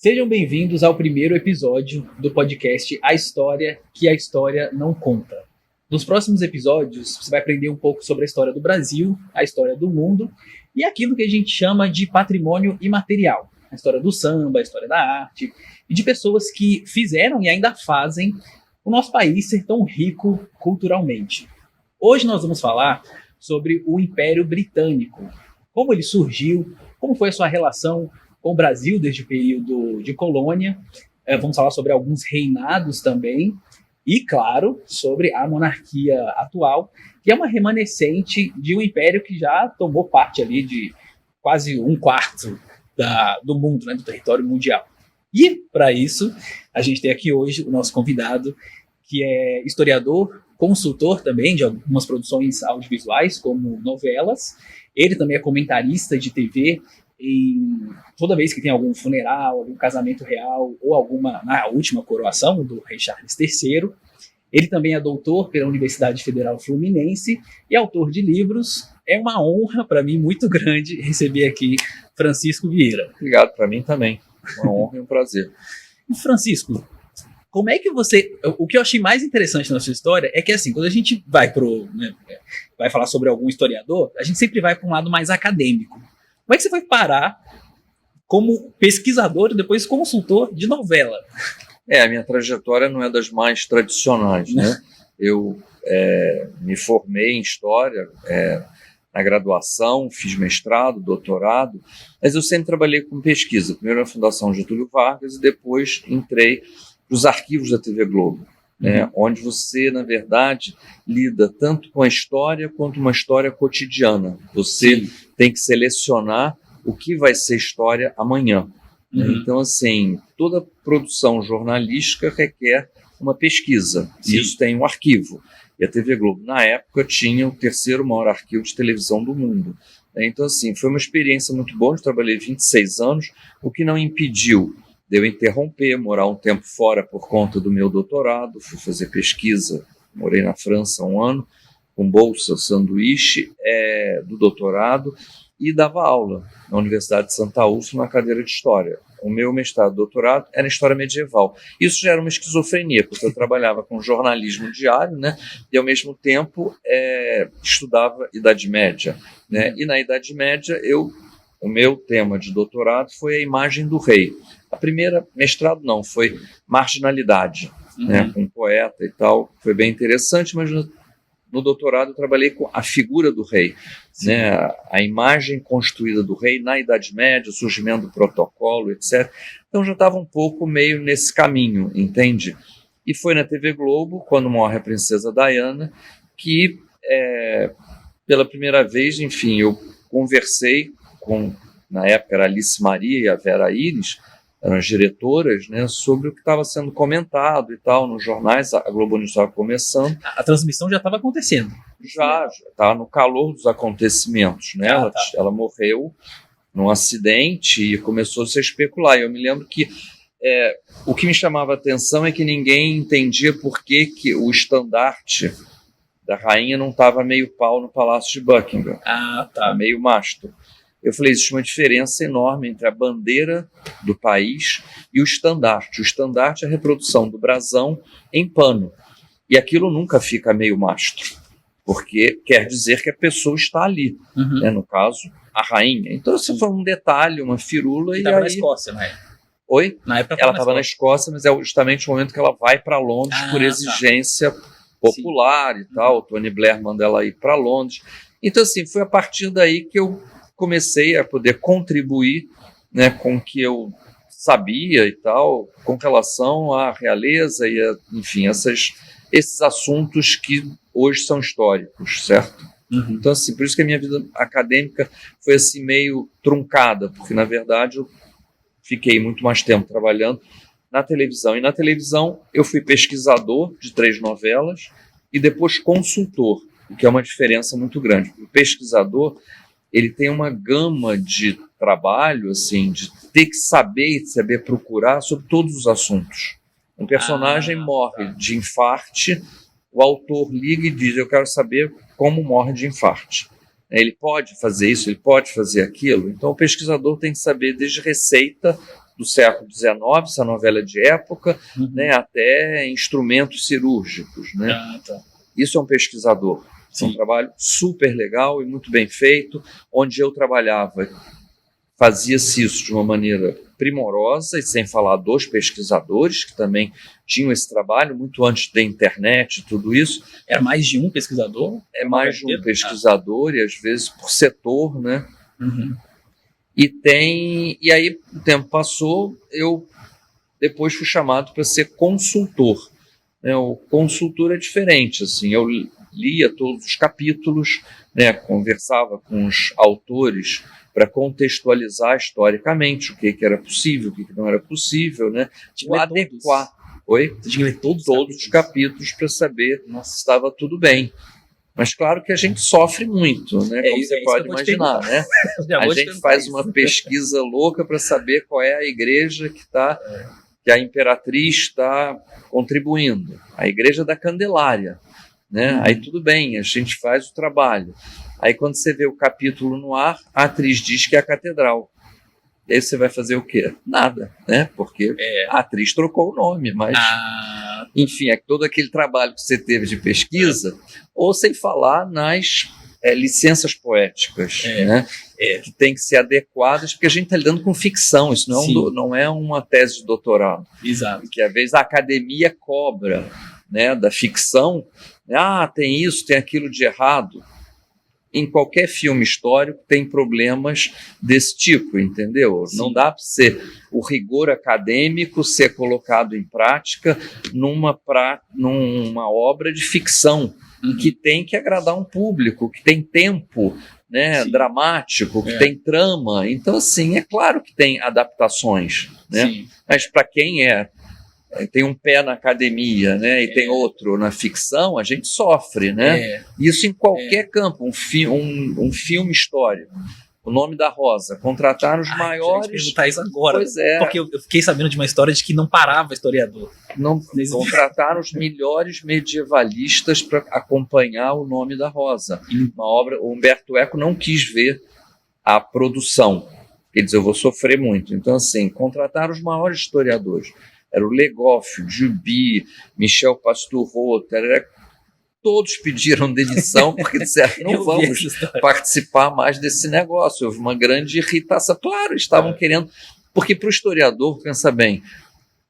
Sejam bem-vindos ao primeiro episódio do podcast A História que a História Não Conta. Nos próximos episódios, você vai aprender um pouco sobre a história do Brasil, a história do mundo e aquilo que a gente chama de patrimônio imaterial. A história do samba, a história da arte e de pessoas que fizeram e ainda fazem o nosso país ser tão rico culturalmente. Hoje nós vamos falar sobre o Império Britânico, como ele surgiu, como foi a sua relação com o Brasil desde o período de colônia. Vamos falar sobre alguns reinados também e, claro, sobre a monarquia atual, que é uma remanescente de um império que já tomou parte ali de quase um quarto do mundo, né, do território mundial. E, para isso, a gente tem aqui hoje o nosso convidado, que é historiador, consultor também de algumas produções audiovisuais, como novelas. Ele também é comentarista de TV, toda vez que tem algum funeral, algum casamento real ou na última coroação do rei Charles III. Ele também é doutor pela Universidade Federal Fluminense e autor de livros. É uma honra para mim muito grande receber aqui Francisco Vieira. Obrigado, para mim também. Uma honra e um prazer. Francisco, como é que você... O que eu achei mais interessante na sua história é que, assim, quando a gente vai falar sobre algum historiador, a gente sempre vai para um lado mais acadêmico. Como é que você foi parar como pesquisador e depois consultor de novela? A minha trajetória não é das mais tradicionais, né? Eu me formei em História na graduação, fiz mestrado, doutorado, mas eu sempre trabalhei com pesquisa. Primeiro na Fundação Getúlio Vargas e depois entrei para os arquivos da TV Globo, né? Onde você, na verdade, lida tanto com a história quanto uma história cotidiana. Você tem que selecionar o que vai ser história amanhã. Então, assim, toda produção jornalística requer uma pesquisa. E isso tem um arquivo. E a TV Globo, na época, tinha o terceiro maior arquivo de televisão do mundo. Então, assim, foi uma experiência muito boa. Eu trabalhei 26 anos, o que não impediu de eu interromper, morar um tempo fora por conta do meu doutorado. Fui fazer pesquisa, morei na França 1 ano, com bolsa, sanduíche do doutorado, e dava aula na Universidade de Santa Úrsula na cadeira de História. O meu mestrado, doutorado, era em História Medieval. Isso já era uma esquizofrenia, porque eu trabalhava com jornalismo diário, né, e ao mesmo tempo estudava Idade Média, né, e na Idade Média o meu tema de doutorado foi a imagem do rei. A primeira, mestrado não, foi marginalidade, né, com um poeta e tal, foi bem interessante, mas no doutorado eu trabalhei com a figura do rei, né, a imagem construída do rei na Idade Média, o surgimento do protocolo, etc. Então já estava um pouco meio nesse caminho, entende? E foi na TV Globo, quando morre a princesa Diana, que pela primeira vez, enfim, eu conversei com, na época era Alice Maria e a Vera Iris, eram as diretoras, né, sobre o que estava sendo comentado e tal nos jornais. A Globo News estava começando. A transmissão já estava acontecendo. Já estava no calor dos acontecimentos, né? Ela morreu num acidente e começou a se especular. E eu me lembro que o que me chamava a atenção é que ninguém entendia por que o estandarte da rainha não estava meio pau no Palácio de Buckingham. Meio mastro. Eu falei, existe uma diferença enorme entre a bandeira do país e o estandarte. O estandarte é a reprodução do brasão em pano. E aquilo nunca fica meio mastro, porque quer dizer que a pessoa está ali, né? No caso, a rainha. Então, isso foi um detalhe, uma firula. E estava na Escócia, né? Oi? Na época ela estava na Escócia, mas é justamente o momento que ela vai para Londres por exigência popular e tal. O Tony Blair manda ela ir para Londres. Então, assim, foi a partir daí que eu comecei a poder contribuir, né, com o que eu sabia e tal, com relação à realeza e, enfim, esses assuntos que hoje são históricos, certo? Então, assim, por isso que a minha vida acadêmica foi assim meio truncada, porque, na verdade, eu fiquei muito mais tempo trabalhando na televisão. E na televisão eu fui pesquisador de 3 novelas e depois consultor, o que é uma diferença muito grande. O pesquisador, ele tem uma gama de trabalho, assim, de ter que saber procurar sobre todos os assuntos. Um personagem morre de infarte, o autor liga e diz, eu quero saber como morre de infarte. Ele pode fazer isso, ele pode fazer aquilo. Então o pesquisador tem que saber desde receita do século XIX, essa novela de época, né, até instrumentos cirúrgicos, né? Tá. Isso é um pesquisador. É um trabalho super legal e muito bem feito, onde eu trabalhava. Fazia-se isso de uma maneira primorosa, e sem falar dos pesquisadores, que também tinham esse trabalho, muito antes da internet e tudo isso. Era mais de um pesquisador? É mais de um pesquisador, e às vezes por setor, né? E aí o tempo passou, eu depois fui chamado para ser consultor. O consultor é diferente, assim, eu lia todos os capítulos, né, conversava com os autores para contextualizar historicamente o que era possível, o que não era possível, né? Adequar. Oi? Você tinha que ler todos os capítulos para saber se estava tudo bem. Mas claro que a gente sofre muito, né? Como você pode imaginar, né? A gente faz uma pesquisa louca para saber qual é a igreja que a imperatriz está contribuindo. A igreja da Candelária, né? Aí tudo bem, a gente faz o trabalho. Aí quando você vê o capítulo no ar, a atriz diz que é a catedral. E aí você vai fazer o quê? Nada, né? Porque a atriz trocou o nome, mas... Enfim, é todo aquele trabalho que você teve de pesquisa, ou sem falar nas licenças poéticas, né? Que tem que ser adequadas, porque a gente está lidando com ficção, isso não é uma tese de doutorado. Exato. Que às vezes a academia cobra, né, da ficção, tem isso, tem aquilo de errado. Em qualquer filme histórico tem problemas desse tipo, entendeu? Não dá para ser o rigor acadêmico ser colocado em prática numa obra de ficção que tem que agradar um público, que tem tempo, né, dramático, que tem trama. Então, assim, é claro que tem adaptações, né? Mas para quem tem um pé na academia, né, e tem outro na ficção, a gente sofre, né? Isso em qualquer campo, um filme histórico. O Nome da Rosa, contrataram os maiores... Eu ia perguntar isso agora, pois é. Porque eu fiquei sabendo de uma história de que não parava historiador. Contrataram os melhores medievalistas para acompanhar O Nome da Rosa. Uma obra, o Humberto Eco não quis ver a produção. Ele disse, eu vou sofrer muito. Então, assim, contrataram os maiores historiadores. Era o Legoff, Duby, Michel Pastoureau, todos pediram demissão porque disseram, não vamos participar mais desse negócio. Houve uma grande irritação. Claro, estavam querendo, porque para o historiador, pensa bem,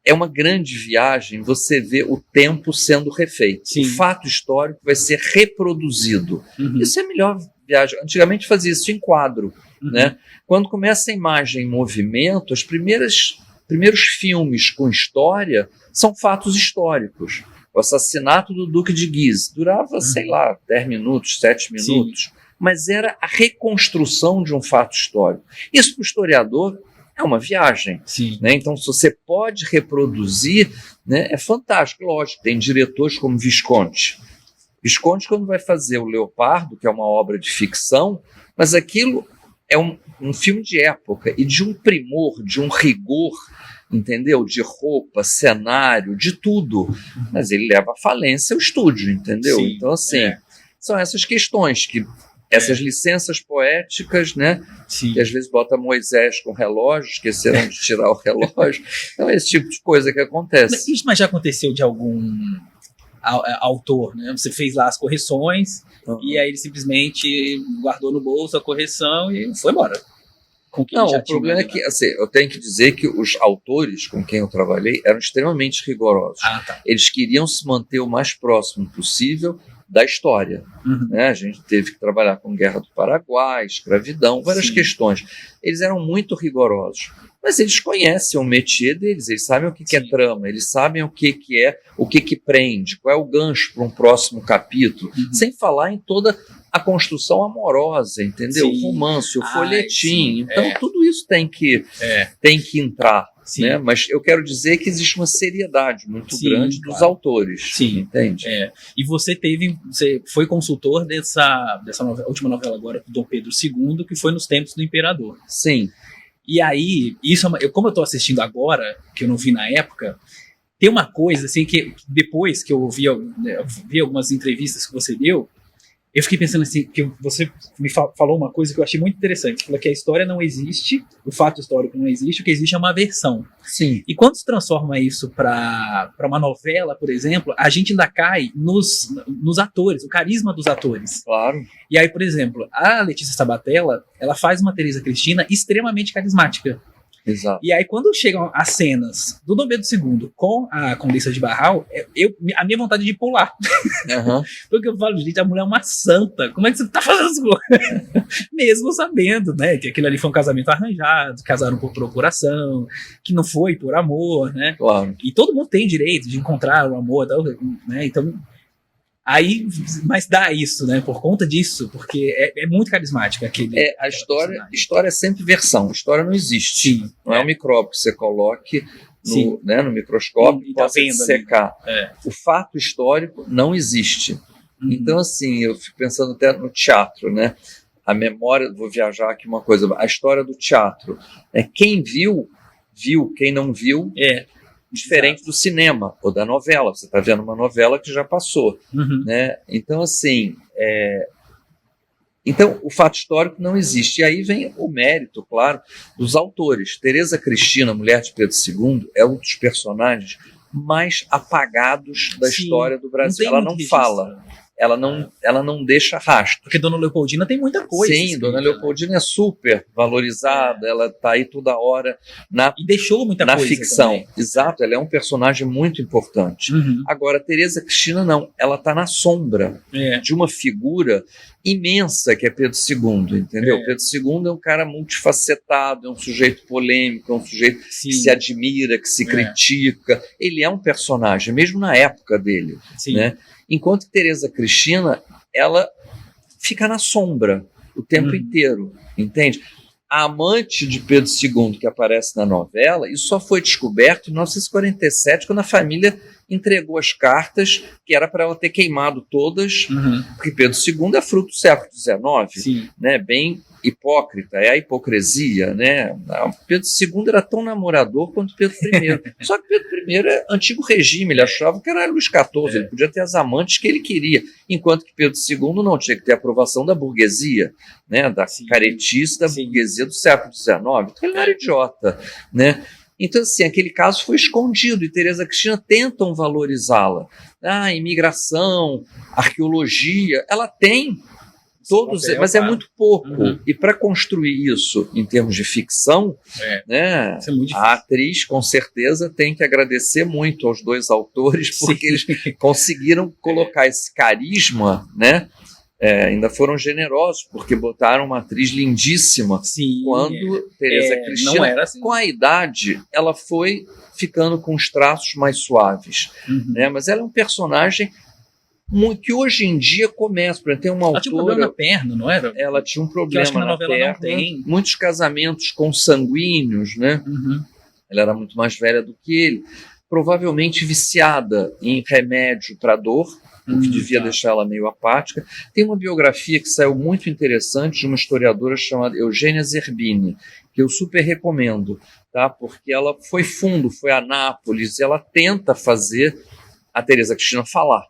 é uma grande viagem você ver o tempo sendo refeito. O fato histórico vai ser reproduzido. Isso é a melhor viagem. Antigamente fazia isso em quadro, né? Quando começa a imagem em movimento, os primeiros filmes com história são fatos históricos. O assassinato do Duque de Guise durava, 10 minutos, 7 minutos, mas era a reconstrução de um fato histórico. Isso para o historiador é uma viagem, né? Então, se você pode reproduzir, né, é fantástico. Lógico, tem diretores como Visconti. Visconti, quando vai fazer o Leopardo, que é uma obra de ficção, mas aquilo é um filme de época e de um primor, de um rigor, entendeu? De roupa, cenário, de tudo. Mas ele leva à falência o estúdio, entendeu? Então, assim, são essas questões que essas licenças poéticas, né? Que às vezes bota Moisés com relógio, esqueceram de tirar o relógio. Então, esse tipo de coisa que acontece. Mas já aconteceu de algum autor, né? Você fez lá as correções e aí ele simplesmente guardou no bolso a correção e foi embora. Não, o problema é que, assim, eu tenho que dizer que os autores com quem eu trabalhei eram extremamente rigorosos. Eles queriam se manter o mais próximo possível da história. Né? A gente teve que trabalhar com Guerra do Paraguai, escravidão, várias questões. Eles eram muito rigorosos. Mas eles conhecem o métier deles, eles sabem o que é trama, eles sabem o que é, o que prende, qual é o gancho para um próximo capítulo, sem falar em toda a construção amorosa, entendeu? O romance, o folhetim. Então, tudo isso tem que entrar. Né? Mas eu quero dizer que existe uma seriedade muito grande dos autores. Entende? E você foi consultor dessa última novela agora, Dom Pedro II, que foi nos tempos do Imperador. Sim. E aí, como eu estou assistindo agora, que eu não vi na época, tem uma coisa assim que depois que eu vi algumas entrevistas que você deu, Eu fiquei pensando assim, que você me falou uma coisa que eu achei muito interessante. Você falou que a história não existe, o fato histórico não existe, o que existe é uma versão. Sim. E quando se transforma isso para uma novela, por exemplo, a gente ainda cai nos atores, o carisma dos atores. Claro. E aí, por exemplo, a Letícia Sabatella, ela faz uma Teresa Cristina extremamente carismática. Exato. E aí, quando chegam as cenas do Dom Pedro II com a Condessa de Barral, a minha vontade de pular. Uhum. Porque eu falo, gente, a mulher é uma santa. Como é que você tá fazendo isso? Mesmo sabendo, né, que aquilo ali foi um casamento arranjado, casaram por procuração, que não foi por amor, né? Claro. E todo mundo tem direito de encontrar o amor, né? Então, aí, mas dá isso, né? Por conta disso, porque é muito carismático aquele. A história é sempre versão. História não existe. Sim, não é um micróbio que você coloque no microscópio e possa secar. O fato histórico não existe. Uhum. Então, assim, eu fico pensando até no teatro, né? A memória, vou viajar aqui uma coisa, a história do teatro. Quem viu, quem não viu. Diferente do cinema ou da novela. Você está vendo uma novela que já passou. Uhum. Né? Então, assim, então, o fato histórico não existe. E aí vem o mérito, claro, dos autores. Teresa Cristina, mulher de Pedro II, é um dos personagens mais apagados da história do Brasil. Ela não fala. Ela não deixa rastro. Porque Dona Leopoldina tem muita coisa. Sim, escrita, Dona Leopoldina é super valorizada, ela está aí toda hora e deixou muita coisa na ficção. Também. Exato, ela é um personagem muito importante. Uhum. Agora, Teresa Cristina não, ela está na sombra de uma figura imensa que é Pedro II, entendeu? Pedro II é um cara multifacetado, é um sujeito polêmico, é um sujeito que se admira, que se critica. Ele é um personagem, mesmo na época dele, né? Enquanto que Teresa Cristina, ela fica na sombra o tempo inteiro, entende? A amante de Pedro II que aparece na novela, isso só foi descoberto em 1947, quando a família entregou as cartas, que era para ela ter queimado todas, porque Pedro II é fruto do século XIX, né? Bem hipócrita, é a hipocrisia, né? Pedro II era tão namorador quanto Pedro I. Só que Pedro I é antigo regime, ele achava que era Luís XIV, ele podia ter as amantes que ele queria, enquanto que Pedro II não tinha que ter a aprovação da burguesia, né? Da caretice da burguesia do século XIX. Então ele não era idiota, né? Então, assim, aquele caso foi escondido e Teresa Cristina tentam valorizá-la. Imigração, arqueologia, ela tem todos, mas é muito pouco. E para construir isso em termos de ficção, né, a atriz com certeza tem que agradecer muito aos dois autores, porque eles conseguiram colocar esse carisma, né? Ainda foram generosos, porque botaram uma atriz lindíssima. Quando Teresa Cristina, não era assim. Com a idade, ela foi ficando com os traços mais suaves. Né? Mas ela é um personagem que hoje em dia começa, por exemplo, tem uma autora... Ela tinha um problema na perna, não era? Ela tinha um problema na perna. Não tem. Muitos casamentos consanguíneos, né? Ela era muito mais velha do que ele. Provavelmente viciada em remédio para dor, o que devia deixar ela meio apática. Tem uma biografia que saiu muito interessante de uma historiadora chamada Eugênia Zerbini, que eu super recomendo, tá? Porque ela foi fundo, foi a Nápoles, e ela tenta fazer a Teresa Cristina falar.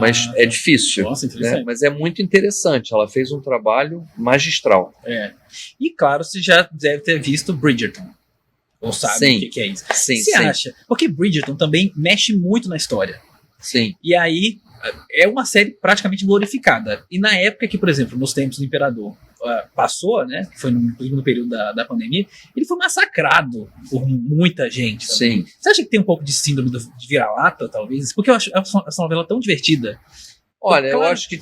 Mas é difícil. Nossa, né? Mas é muito interessante. Ela fez um trabalho magistral. E claro, você já deve ter visto Bridgerton. Ou sabe o que é isso. Você acha? Porque Bridgerton também mexe muito na história. Sim. E aí é uma série praticamente glorificada. E na época que, por exemplo, nos tempos do Imperador passou, né, que foi no período da pandemia, ele foi massacrado por muita gente. Sim. Você acha que tem um pouco de síndrome de vira-lata, talvez? Porque eu acho essa novela tão divertida. Olha, eu acho que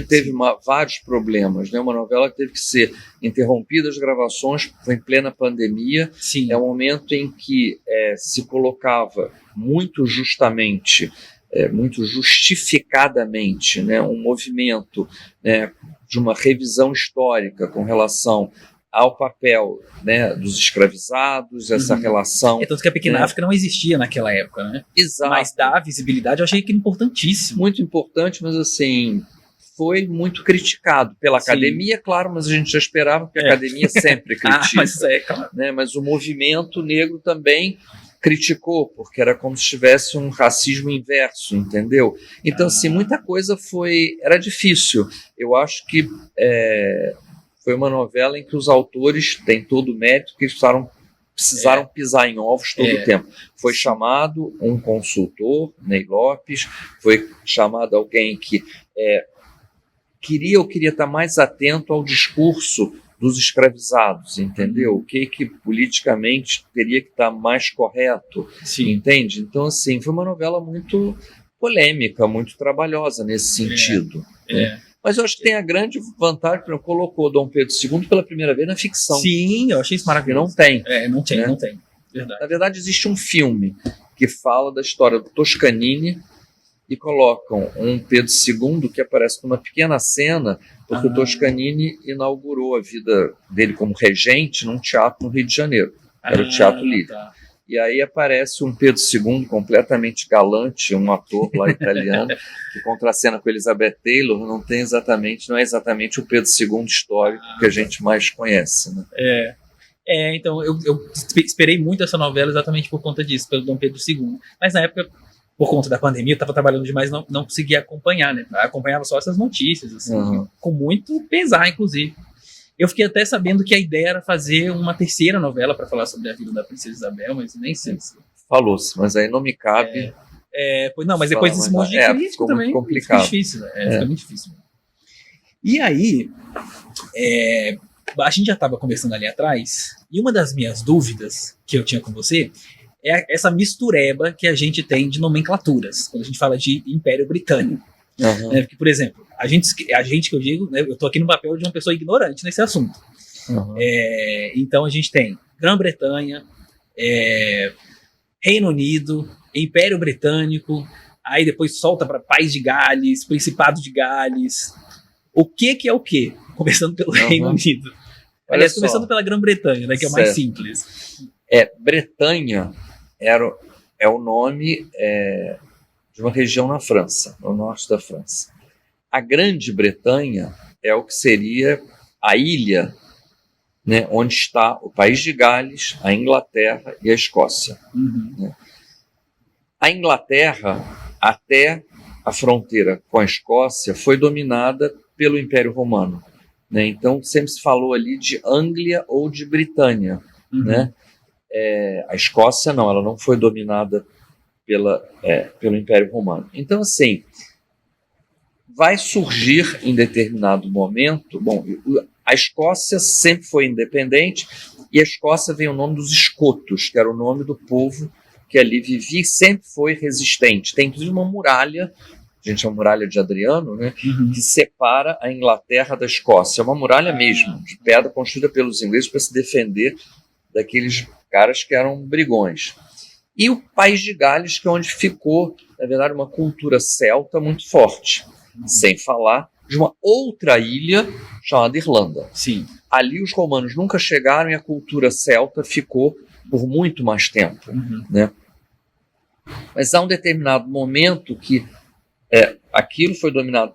teve vários problemas, né? Uma novela que teve que ser interrompida, as gravações foi em plena pandemia. Sim. É um momento em que se colocava muito justamente, muito justificadamente, né, um movimento, né, de uma revisão histórica com relação ao papel, né, dos escravizados, essa relação... Tanto que a Pequena África não existia naquela época, né? Exato. Mas dar visibilidade eu achei que era importantíssimo. Muito importante, mas assim... foi muito criticado pela academia, claro, mas a gente já esperava que a academia sempre critica. Mas claro. Né? Mas o movimento negro também criticou, porque era como se tivesse um racismo inverso, entendeu? Então, assim, muita coisa era difícil. Eu acho que foi uma novela em que os autores têm todo o mérito, que eles precisaram pisar em ovos todo o tempo. Foi chamado um consultor, Ney Lopes, foi chamado alguém que queria estar mais atento ao discurso dos escravizados, entendeu? O que politicamente teria que estar mais correto, entende? Então, assim, foi uma novela muito polêmica, muito trabalhosa nesse sentido. Né? Mas eu acho que tem a grande vantagem, que colocou Dom Pedro II pela primeira vez na ficção. Sim, eu achei isso maravilhoso. Não tem. Não tem, né? Não tem. Verdade. Na verdade, existe um filme que fala da história do Toscanini e colocam um Pedro II que aparece numa pequena cena, porque o Toscanini inaugurou a vida dele como regente num teatro no Rio de Janeiro. Era o Teatro Líder. Tá. E aí aparece um Pedro II completamente galante, um ator lá italiano, que contracena com Elizabeth Taylor, não é exatamente o Pedro II histórico que a gente mais conhece. Né? Então eu esperei muito essa novela exatamente por conta disso, pelo Dom Pedro II. Mas na época, por conta da pandemia, eu estava trabalhando demais, não conseguia acompanhar, né? Eu acompanhava só essas notícias, assim, com muito pesar, inclusive. Eu fiquei até sabendo que a ideia era fazer uma terceira novela para falar sobre a vida da Princesa Isabel, mas nem sei se... Falou-se, mas aí não me cabe. Mas depois desse monte de crítica ficou também, muito complicado. Fica difícil, né? Fica muito difícil. E aí, a gente já estava conversando ali atrás, e uma das minhas dúvidas que eu tinha com você é essa mistureba que a gente tem de nomenclaturas, quando a gente fala de Império Britânico. Né? Porque, por exemplo, a gente que eu digo, né, eu estou aqui no papel de uma pessoa ignorante nesse assunto. Então a gente tem Grã-Bretanha, Reino Unido, Império Britânico, aí depois solta para País de Gales, Principado de Gales. O que é o quê? Começando pelo Reino Unido. Aliás, começando pela Grã-Bretanha, né, que é o mais simples. Bretanha é o nome de uma região na França, no norte da França. A Grande-Bretanha é o que seria a ilha, né, onde está o País de Gales, a Inglaterra e a Escócia. Né? A Inglaterra, até a fronteira com a Escócia, foi dominada pelo Império Romano. Né? Então, sempre se falou ali de Anglia ou de Britânia. Né? A Escócia não, ela não foi dominada pelo Império Romano. Então, assim, vai surgir em determinado momento... Bom, a Escócia sempre foi independente e a Escócia vem o nome dos escotos, que era o nome do povo que ali vivia e sempre foi resistente. Tem, inclusive, uma muralha, a gente chama muralha de Adriano, né, que separa a Inglaterra da Escócia. É uma muralha mesmo, de pedra, construída pelos ingleses para se defender daqueles caras que eram brigões. E o País de Gales, que é onde ficou, na verdade, uma cultura celta muito forte, sem falar de uma outra ilha chamada Irlanda. Sim. Ali os romanos nunca chegaram e a cultura celta ficou por muito mais tempo. Né? Mas há um determinado momento que aquilo foi dominado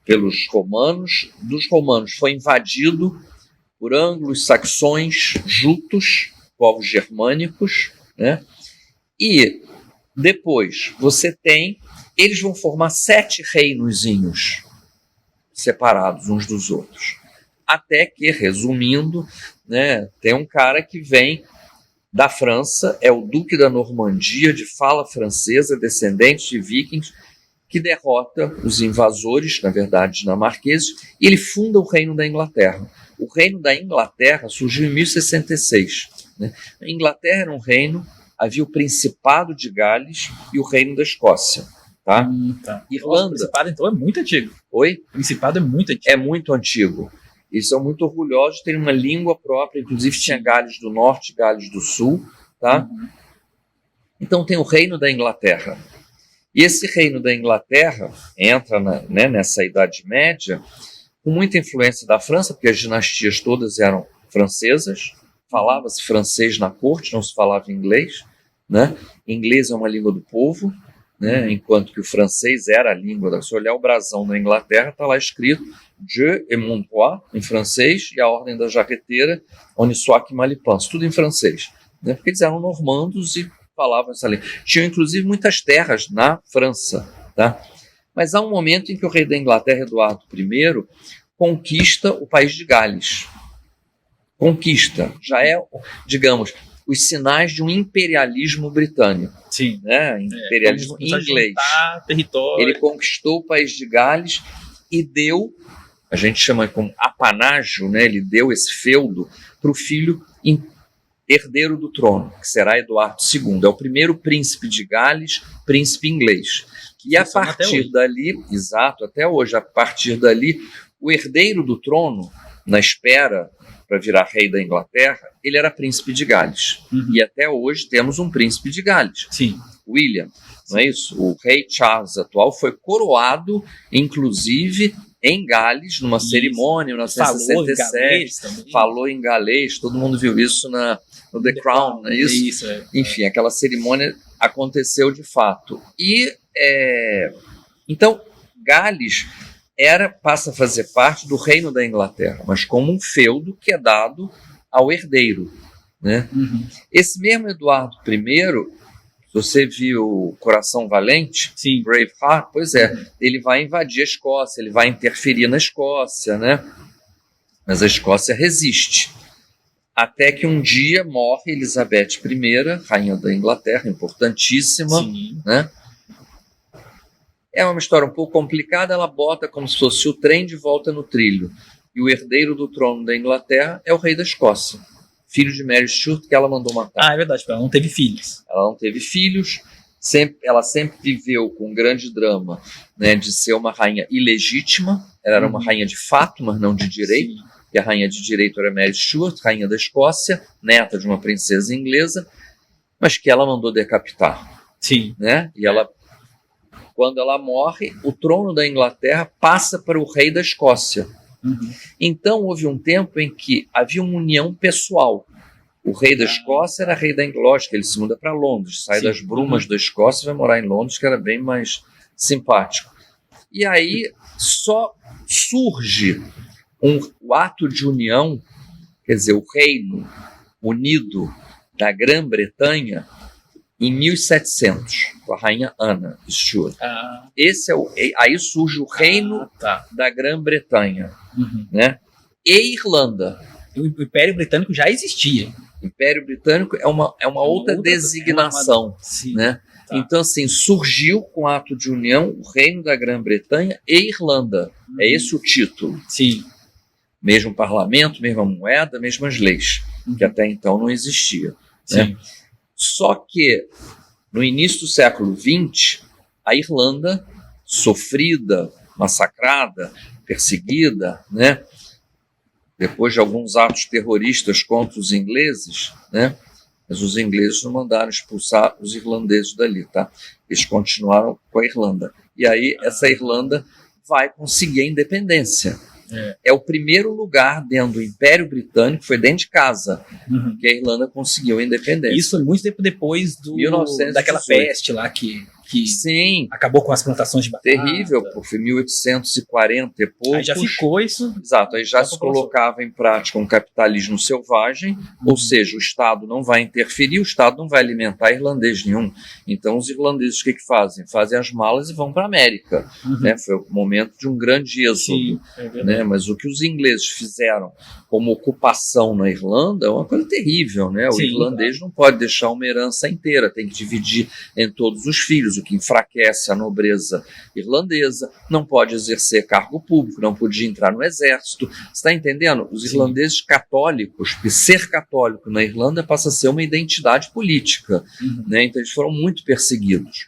pelos romanos, dos romanos foi invadido por ângulos, saxões, jutos, povos germânicos, né? E depois eles vão formar 7 reinozinhos separados uns dos outros. Até que, resumindo, né, tem um cara que vem da França, é o Duque da Normandia, de fala francesa, descendente de vikings, que derrota os invasores, na verdade, dinamarqueses, e ele funda o Reino da Inglaterra. O Reino da Inglaterra surgiu em 1066. Né? A Inglaterra era um reino, havia o Principado de Gales e o Reino da Escócia. Tá? Irlanda. O Principado, então, é muito antigo. Oi? O Principado é muito antigo. É muito antigo. Eles são muito orgulhosos de terem uma língua própria, inclusive tinha Gales do Norte e Gales do Sul. Tá? Então tem o Reino da Inglaterra. E esse Reino da Inglaterra entra nessa Idade Média com muita influência da França, porque as dinastias todas eram francesas, falava-se francês na corte, não se falava inglês. Né? Inglês é uma língua do povo, né? Enquanto que o francês era a língua. Se olhar o brasão da Inglaterra, está lá escrito Dieu et mon roi, em francês, e a Ordem da Jarreteira, On soit qui mal y pense, tudo em francês. Né? Porque eles eram normandos e falavam essa língua. Tinham, inclusive, muitas terras na França, tá? Mas há um momento em que o rei da Inglaterra, Eduardo I, conquista o país de Gales. Conquista. Já é, digamos, os sinais de um imperialismo britânico. Sim. Né? Imperialismo inglês. Território. Ele conquistou o país de Gales e deu, a gente chama como apanágio, né? Ele deu esse feudo para o filho herdeiro do trono, que será Eduardo II. É o primeiro príncipe de Gales, príncipe inglês. E a partir dali, exato, até hoje, a partir dali, o herdeiro do trono, na espera para virar rei da Inglaterra, ele era príncipe de Gales. E até hoje temos um príncipe de Gales. Sim. William, não é isso? O rei Charles atual foi coroado, inclusive, em Gales, numa cerimônia em 1967. Falou em galês, todo mundo viu isso no The Crown, não é isso? Enfim, aquela cerimônia aconteceu de fato. E, então, Gales passa a fazer parte do reino da Inglaterra, mas como um feudo que é dado ao herdeiro. Né? Esse mesmo Eduardo I, você viu Coração Valente? Sim. Braveheart? Pois é, ele vai invadir a Escócia, ele vai interferir na Escócia, né? Mas a Escócia resiste. Até que um dia morre Elizabeth I, rainha da Inglaterra, importantíssima. Sim. Né? É uma história um pouco complicada, ela bota como se fosse o trem de volta no trilho. E o herdeiro do trono da Inglaterra é o rei da Escócia, filho de Mary Stuart, que ela mandou matar. É verdade, ela não teve filhos. Ela não teve filhos, ela sempre viveu com um grande drama, né, de ser uma rainha ilegítima. Ela era uma rainha de fato, mas não de direito. Sim. E a rainha de direito era Mary Stuart, rainha da Escócia, neta de uma princesa inglesa, mas que ela mandou decapitar. Sim. Né? E quando ela morre, o trono da Inglaterra passa para o rei da Escócia. Então houve um tempo em que havia uma união pessoal. O rei da Escócia era rei da Inglaterra, ele se muda para Londres, sai das brumas da Escócia e vai morar em Londres, que era bem mais simpático. E aí só surge o ato de união, quer dizer, o reino unido da Grã-Bretanha em 1700, com a rainha Ana Stuart. Aí surge o reino da Grã-Bretanha, né? E Irlanda. O Império Britânico já existia. O Império Britânico é uma outra designação. Né? Então, assim, surgiu com o ato de união o reino da Grã-Bretanha e Irlanda. É esse o título. Sim. Mesmo parlamento, mesma moeda, mesmas leis, que até então não existia. Né? Só que, no início do século XX, a Irlanda, sofrida, massacrada, perseguida, né? Depois de alguns atos terroristas contra os ingleses, né? Mas os ingleses não mandaram expulsar os irlandeses dali, tá? Eles continuaram com a Irlanda. E aí essa Irlanda vai conseguir a independência. É o primeiro lugar dentro do Império Britânico, foi dentro de casa, que a Irlanda conseguiu a independência. Isso foi muito tempo depois 1918. Daquela peste lá que Sim, acabou com as plantações de batata. Terrível, porque foi 1840 e poucos. Aí já ficou isso. Exato, aí já se colocava em prática um capitalismo selvagem, ou seja, o Estado não vai interferir, o Estado não vai alimentar irlandês nenhum. Então os irlandeses o que fazem? Fazem as malas e vão para a América. Né? Foi o momento de um grande êxodo. Sim, né? Mas o que os ingleses fizeram como ocupação na Irlanda é uma coisa terrível. Né? O irlandês não pode deixar uma herança inteira, tem que dividir em todos os filhos, o que enfraquece a nobreza irlandesa, não pode exercer cargo público, não podia entrar no exército. Você está entendendo? Os irlandeses católicos, porque ser católico na Irlanda passa a ser uma identidade política. Né? Então eles foram muito perseguidos.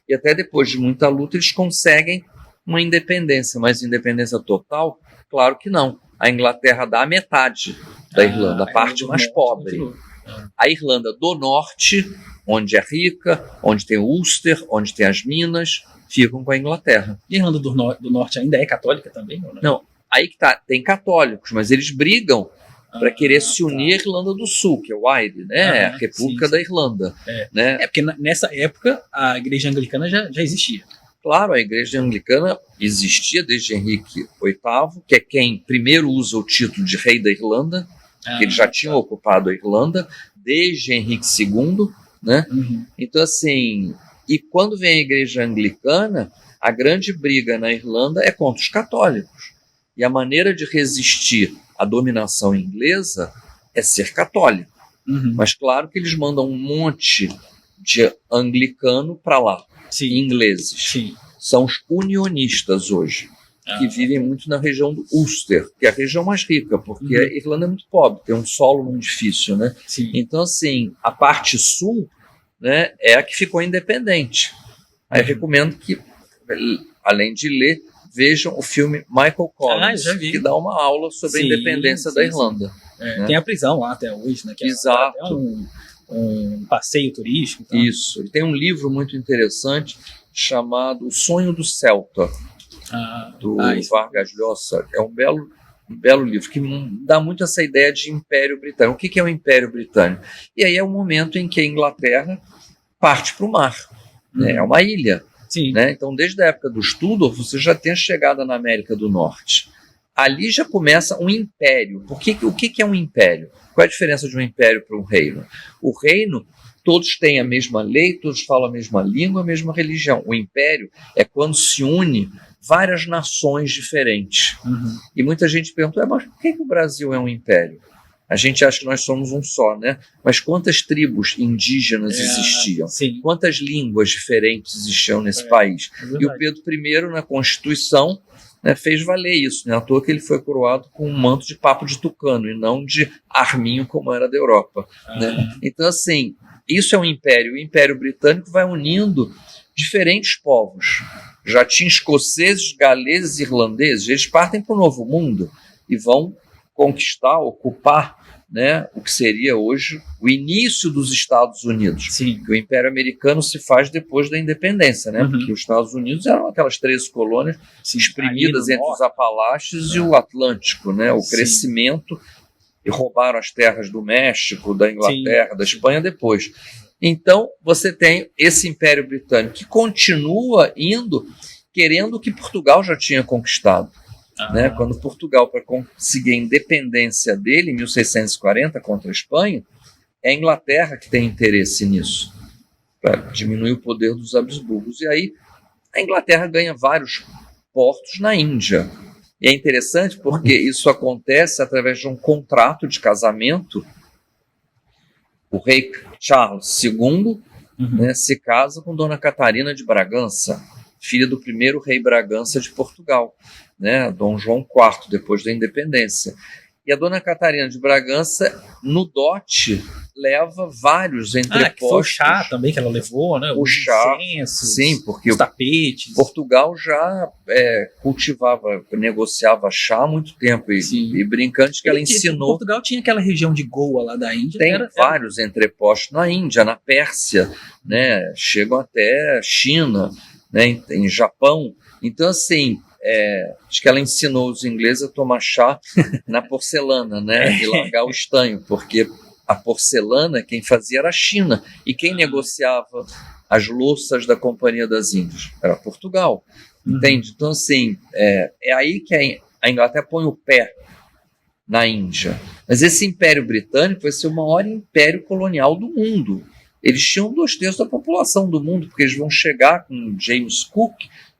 E até depois de muita luta eles conseguem uma independência, mas independência total? Claro que não. A Inglaterra dá a metade da Irlanda, a parte mais pobre. A Irlanda do Norte, onde é rica, onde tem o Ulster, onde tem as minas, ficam com a Inglaterra. E a Irlanda do Norte ainda é católica também? Ou não? Não, aí que tá, tem católicos, mas eles brigam para querer se unir à Irlanda do Sul, que é o IRE, né? A República da Irlanda. Né? Porque nessa época a Igreja Anglicana já existia. Claro, a Igreja Anglicana existia desde Henrique VIII, que é quem primeiro usa o título de rei da Irlanda, que ele já tinha ocupado a Irlanda, desde Henrique II, né? Então, assim, e quando vem a igreja anglicana, a grande briga na Irlanda é contra os católicos. E a maneira de resistir à dominação inglesa é ser católico. Mas claro que eles mandam um monte de anglicano para lá, ingleses. Sim. São os unionistas hoje, que vivem muito na região do Ulster, que é a região mais rica, porque a Irlanda é muito pobre, tem um solo muito difícil, né? Então, assim, a parte sul, né, é a que ficou independente. Aí eu recomendo que, além de ler, vejam o filme Michael Collins, que dá uma aula sobre a independência da Irlanda. Né? Tem a prisão lá até hoje, né? Que Exato. É um passeio turístico. Tá? Isso. Ele tem um livro muito interessante chamado O Sonho do Celta, do Vargas Llosa. É um belo livro que dá muito essa ideia de Império Britânico. O que é o Império Britânico? E aí é o momento em que a Inglaterra parte para o mar. Né? É uma ilha. Né? Então, desde a época dos Tudor, você já tem a chegada na América do Norte. Ali já começa um império. O que é um império? Qual é a diferença de um império para um reino? O reino, todos têm a mesma lei, todos falam a mesma língua, a mesma religião. O império é quando se une várias nações diferentes. E muita gente pergunta, mas por que o Brasil é um império? A gente acha que nós somos um só, né? Mas quantas tribos indígenas existiam? Quantas línguas diferentes existiam nesse país? E o Pedro I, na Constituição, né, fez valer isso. Não é à toa que ele foi coroado com um manto de papo de tucano e não de arminho como era da Europa. Né? Então, assim, isso é um império. O Império Britânico vai unindo diferentes povos. Já tinha escoceses, galeses, irlandeses. Eles partem para o Novo Mundo e vão conquistar, ocupar, né, o que seria hoje o início dos Estados Unidos. Que o Império Americano se faz depois da independência, né, porque os Estados Unidos eram aquelas 13 colônias espremidas entre os Apalaches e o Atlântico, né, o crescimento, e roubaram as terras do México, da Inglaterra, da Espanha depois. Então, você tem esse Império Britânico que continua indo, querendo o que Portugal já tinha conquistado. Né? Quando Portugal, para conseguir a independência dele, em 1640, contra a Espanha, é a Inglaterra que tem interesse nisso, para diminuir o poder dos Habsburgos. E aí a Inglaterra ganha vários portos na Índia. E é interessante porque isso acontece através de um contrato de casamento. O rei Charles II né, se casa com Dona Catarina de Bragança, filha do primeiro rei Bragança de Portugal, né, Dom João IV, depois da independência. E a Dona Catarina de Bragança, no dote, leva vários entrepostos. Que foi o chá também que ela levou, né? O chá, incensos, sim, porque os tapetes. Portugal já cultivava, negociava chá há muito tempo. E brincante que ela ensinou... Portugal tinha aquela região de Goa lá da Índia. Tem vários entrepostos na Índia, na Pérsia, né? Chegam até China, né? Em Japão. Então, assim... acho que ela ensinou os ingleses a tomar chá na porcelana, né? E largar o estanho, porque a porcelana quem fazia era a China, e quem negociava as louças da Companhia das Índias era Portugal, entende? Então, assim, é aí que a Inglaterra põe o pé na Índia. Mas esse Império Britânico vai ser o maior império colonial do mundo. Eles tinham 2/3 da população do mundo, porque eles vão chegar com James Cook,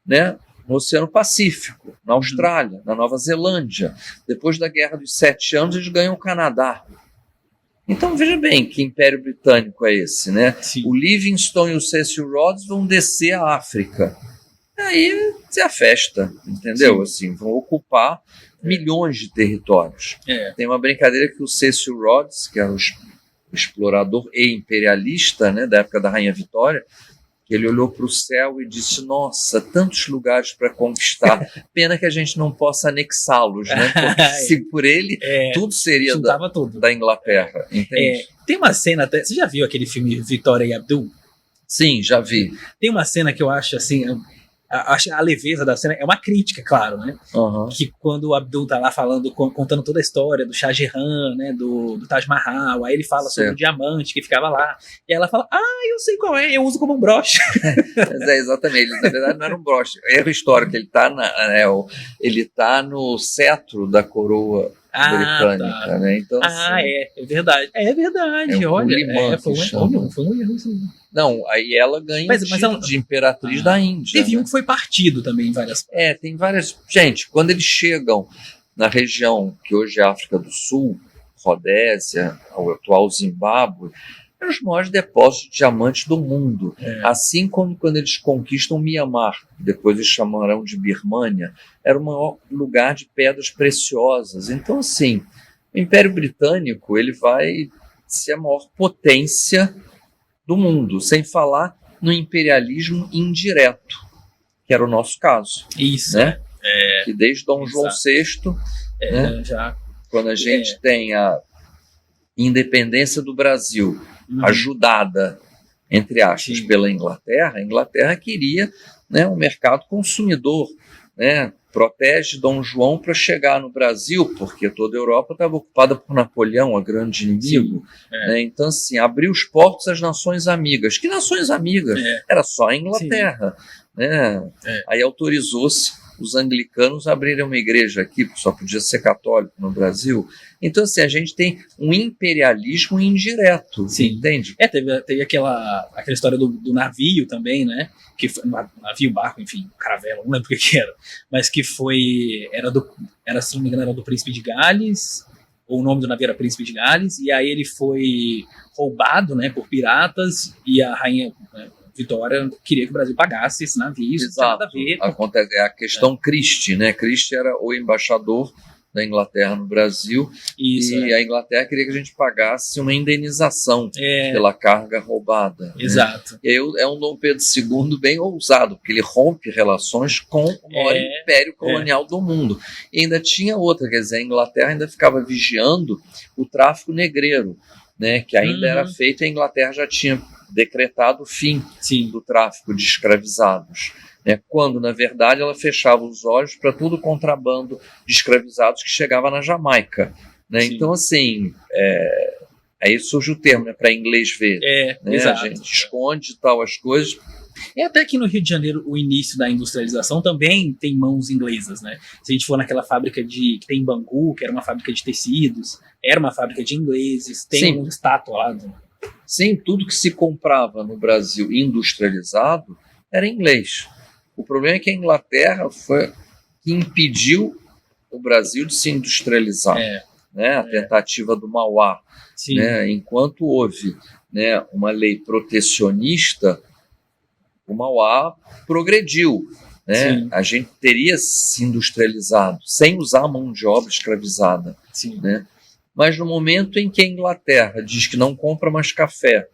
né? No Oceano Pacífico, na Austrália, na Nova Zelândia. Depois da Guerra dos 7 Anos, eles ganham o Canadá. Então, veja bem que Império Britânico é esse, né? O Livingstone e o Cecil Rhodes vão descer a África. Aí é a festa, entendeu? Assim, vão ocupar milhões de territórios. Tem uma brincadeira que o Cecil Rhodes, que era o explorador e imperialista, né, da época da Rainha Vitória, ele olhou para o céu e disse, nossa, tantos lugares para conquistar, pena que a gente não possa anexá-los, né? Porque se por ele, tudo seria da Inglaterra, entende? Tem uma cena, você já viu aquele filme Vitória e Abdul? Sim, já vi. Tem uma cena que eu acho assim, a leveza da cena é uma crítica, claro, né? Que quando o Abdul tá lá falando, contando toda a história do Shah Jahan, né? Do Taj Mahal, aí ele fala sobre o diamante que ficava lá, e ela fala, eu sei qual é, eu uso como um broche. Mas exatamente, na verdade não era um broche, erro histórico, ele tá no cetro da coroa britânica, tá. né? Então, assim, É verdade. É verdade, é o olha. Puliman Foi que chama. foi um erro isso aí. Não, aí ela ganha Mas o título ela- de imperatriz da Índia. Teve né? um que foi partido também em várias partes. Tem várias. Gente, quando eles chegam na região que hoje é África do Sul, Rodésia, o atual Zimbábue, eram os maiores depósitos de diamantes do mundo. Assim como quando eles conquistam Mianmar, depois eles chamarão de Birmânia, era o maior lugar de pedras preciosas. Então, assim, o Império Britânico ele vai ser a maior potência do mundo, sem falar no imperialismo indireto, que era o nosso caso. Isso. Né? Que desde Dom João VI, né? Já. Quando a gente tem a independência do Brasil, ajudada, entre aspas, Sim. pela Inglaterra, a Inglaterra queria, né, um mercado consumidor, né, protege Dom João para chegar no Brasil, porque toda a Europa estava ocupada por Napoleão, o grande inimigo. Né? Então, assim, abriu os portos às nações amigas. Que nações amigas? Era só a Inglaterra. Né? Aí autorizou-se os anglicanos a abrirem uma igreja aqui, porque só podia ser católico no Brasil. Então, assim, a gente tem um imperialismo indireto, entende? Teve aquela história do navio também, né? Que foi, navio, barco, enfim, caravela, não lembro o que era, mas que foi, se não me engano, era do Príncipe de Gales, ou o nome do navio era Príncipe de Gales, e aí ele foi roubado, né, por piratas, e a rainha, né, Vitória queria que o Brasil pagasse esse navio. Isso não tem nada a ver. Acontece, a questão Christie, né? Christie era o embaixador da Inglaterra no Brasil, a Inglaterra queria que a gente pagasse uma indenização pela carga roubada. Exato. Né? E aí é um Dom Pedro II bem ousado, porque ele rompe relações com o maior império colonial do mundo. E ainda tinha outra, quer dizer, a Inglaterra ainda ficava vigiando o tráfico negreiro, né? Que ainda era feito, e a Inglaterra já tinha decretado o fim do tráfico de escravizados. Quando, na verdade, ela fechava os olhos para todo o contrabando de escravizados que chegava na Jamaica. Né? Então, assim, aí surge o termo, né, para inglês ver. Exato. A gente esconde tal as coisas. E até aqui no Rio de Janeiro, o início da industrialização também tem mãos inglesas, né? Se a gente for naquela fábrica que tem em Bangu, que era uma fábrica de tecidos, era uma fábrica de ingleses, tem uma estátua lá. Sim, tudo que se comprava no Brasil industrializado era inglês. O problema é que a Inglaterra foi que impediu o Brasil de se industrializar. Né? A tentativa do Mauá. Né? Enquanto houve, né, uma lei protecionista, o Mauá progrediu. Né? A gente teria se industrializado sem usar a mão de obra escravizada. Né? Mas no momento em que a Inglaterra diz que não compra mais café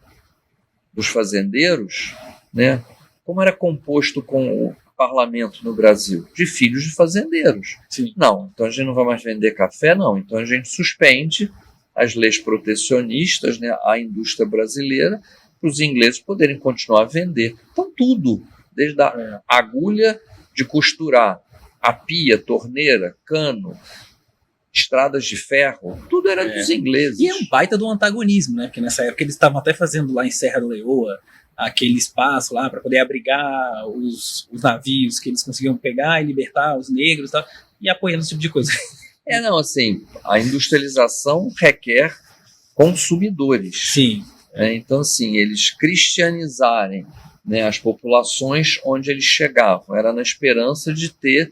dos fazendeiros, né, como era composto com o parlamento no Brasil? De filhos de fazendeiros. Não, então a gente não vai mais vender café, não. Então a gente suspende as leis protecionistas, né, à indústria brasileira, para os ingleses poderem continuar a vender. Então tudo, desde a agulha de costurar, a pia, torneira, cano, estradas de ferro, tudo era dos ingleses. E é um baita do antagonismo, né? Porque nessa época eles estavam até fazendo lá em Serra da Leoa aquele espaço lá para poder abrigar os navios que eles conseguiam pegar e libertar os negros e tal, e apoiando esse tipo de coisa. Não, assim, a industrialização requer consumidores. Então, assim, eles cristianizarem, né, as populações onde eles chegavam. Era na esperança de ter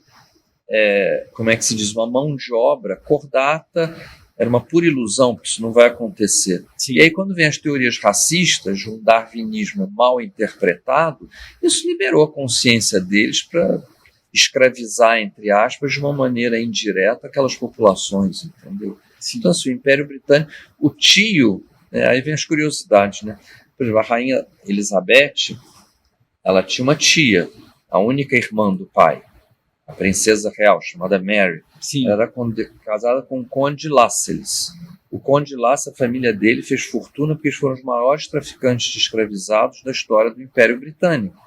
como é que se diz, uma mão de obra cordata. Era uma pura ilusão, porque isso não vai acontecer. E aí, quando vem as teorias racistas, um darwinismo mal interpretado, isso liberou a consciência deles para escravizar, entre aspas, de uma maneira indireta aquelas populações, entendeu? Então, assim, o Império Britânico, o tio, né, aí vem as curiosidades, né? Por exemplo, a rainha Elizabeth, ela tinha uma tia, a única irmã do pai, a princesa real, chamada Mary. Ela era casada com o Conde Lascelles. O Conde Lascelles, a família dele, fez fortuna porque eles foram os maiores traficantes de escravizados da história do Império Britânico.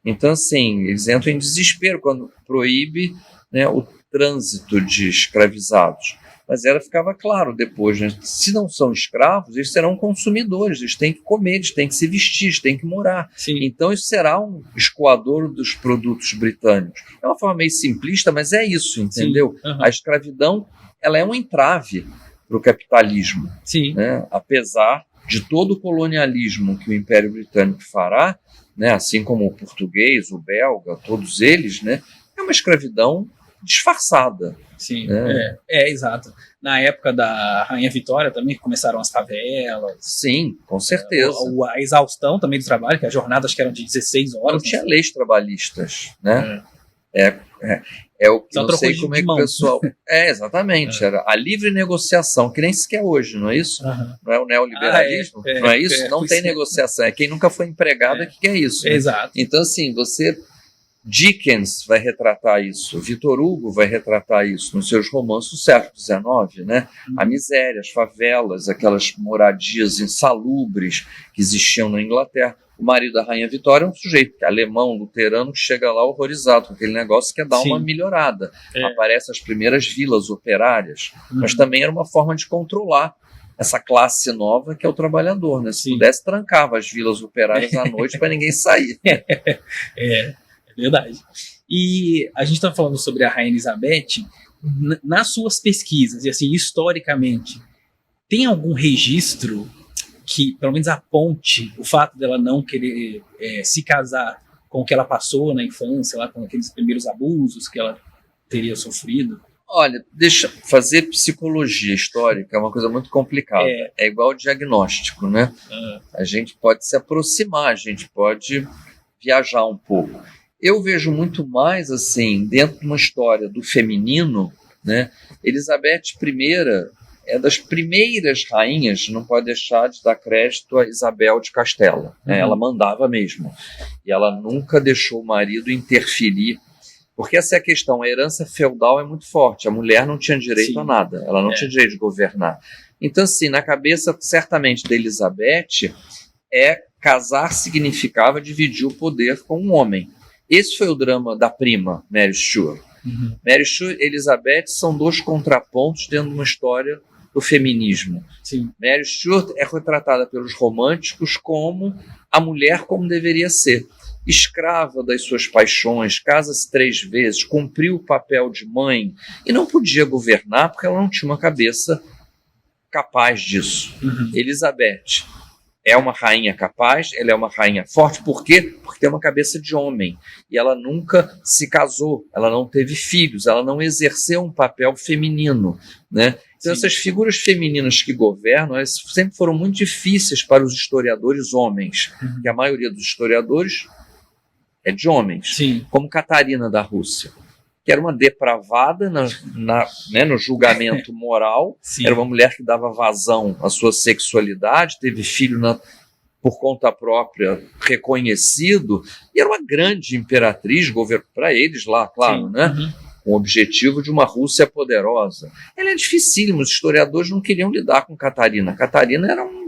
Então, assim, eles entram em desespero quando proíbe, né, o trânsito de escravizados. Mas ficava claro depois, né? Se não são escravos, eles serão consumidores, eles têm que comer, eles têm que se vestir, eles têm que morar. Sim. Então isso será um escoador dos produtos britânicos. É uma forma meio simplista, mas é isso, entendeu? Uhum. A escravidão, ela é um entrave para o capitalismo. Sim. Né? Apesar de todo o colonialismo que o Império Britânico fará, né? Assim como o português, o belga, todos eles, né? É uma escravidão disfarçada. Sim, né? Exato. Na época da Rainha Vitória também começaram as favelas. Sim, com certeza. A exaustão também do trabalho, que as jornadas que eram de 16 horas. Não tinha leis trabalhistas, né? É o que Só não sei como é que o pessoal... exatamente. Era a livre negociação, que nem sequer hoje, não é isso? Uhum. Não é o neoliberalismo? Não é isso? Não tem negociação. É quem nunca foi empregado que quer isso. Né? Exato. Então, assim, Dickens vai retratar isso, Victor Hugo vai retratar isso nos seus romances do século XIX, né? A miséria, as favelas, aquelas moradias insalubres que existiam na Inglaterra. O marido da Rainha Vitória é um sujeito alemão, luterano, que chega lá horrorizado com aquele negócio, quer dar uma melhorada. Aparecem as primeiras vilas operárias, mas também era uma forma de controlar essa classe nova que é o trabalhador, né? Se pudesse, trancava as vilas operárias à noite para ninguém sair. É verdade. E a gente está falando sobre a Rainha Elizabeth, nas suas pesquisas, e assim, historicamente, tem algum registro que, pelo menos, aponte o fato dela não querer se casar com o que ela passou na infância, lá, com aqueles primeiros abusos que ela teria sofrido? Olha, fazer psicologia histórica é uma coisa muito complicada. É igual diagnóstico, né? A gente pode se aproximar, a gente pode viajar um pouco. Eu vejo muito mais, assim, dentro de uma história do feminino, né? Elizabeth I é das primeiras rainhas, não pode deixar de dar crédito a Isabel de Castela. Né? Ela mandava mesmo. E ela nunca deixou o marido interferir. Porque essa é a questão, a herança feudal é muito forte. A mulher não tinha direito a nada, ela não tinha direito de governar. Então, assim, na cabeça, certamente, da Elizabeth, casar significava dividir o poder com um homem. Esse foi o drama da prima, Mary Stuart. Mary Stuart e Elizabeth são dois contrapontos dentro de uma história do feminismo. Sim. Mary Stuart é retratada pelos românticos como a mulher como deveria ser. Escrava das suas paixões, casa-se 3 vezes, cumpriu o papel de mãe e não podia governar porque ela não tinha uma cabeça capaz disso. Elizabeth é uma rainha capaz, ela é uma rainha forte. Por quê? Porque tem uma cabeça de homem. E ela nunca se casou, ela não teve filhos, ela não exerceu um papel feminino. Né? Então, essas figuras femininas que governam, elas sempre foram muito difíceis para os historiadores homens, que a maioria dos historiadores é de homens, como Catarina da Rússia, que era uma depravada no julgamento moral. Era uma mulher que dava vazão à sua sexualidade, teve filho por conta própria reconhecido, e era uma grande imperatriz, para eles lá, claro, né? Com o objetivo de uma Rússia poderosa. Ela é dificílima, os historiadores não queriam lidar com Catarina. Catarina era um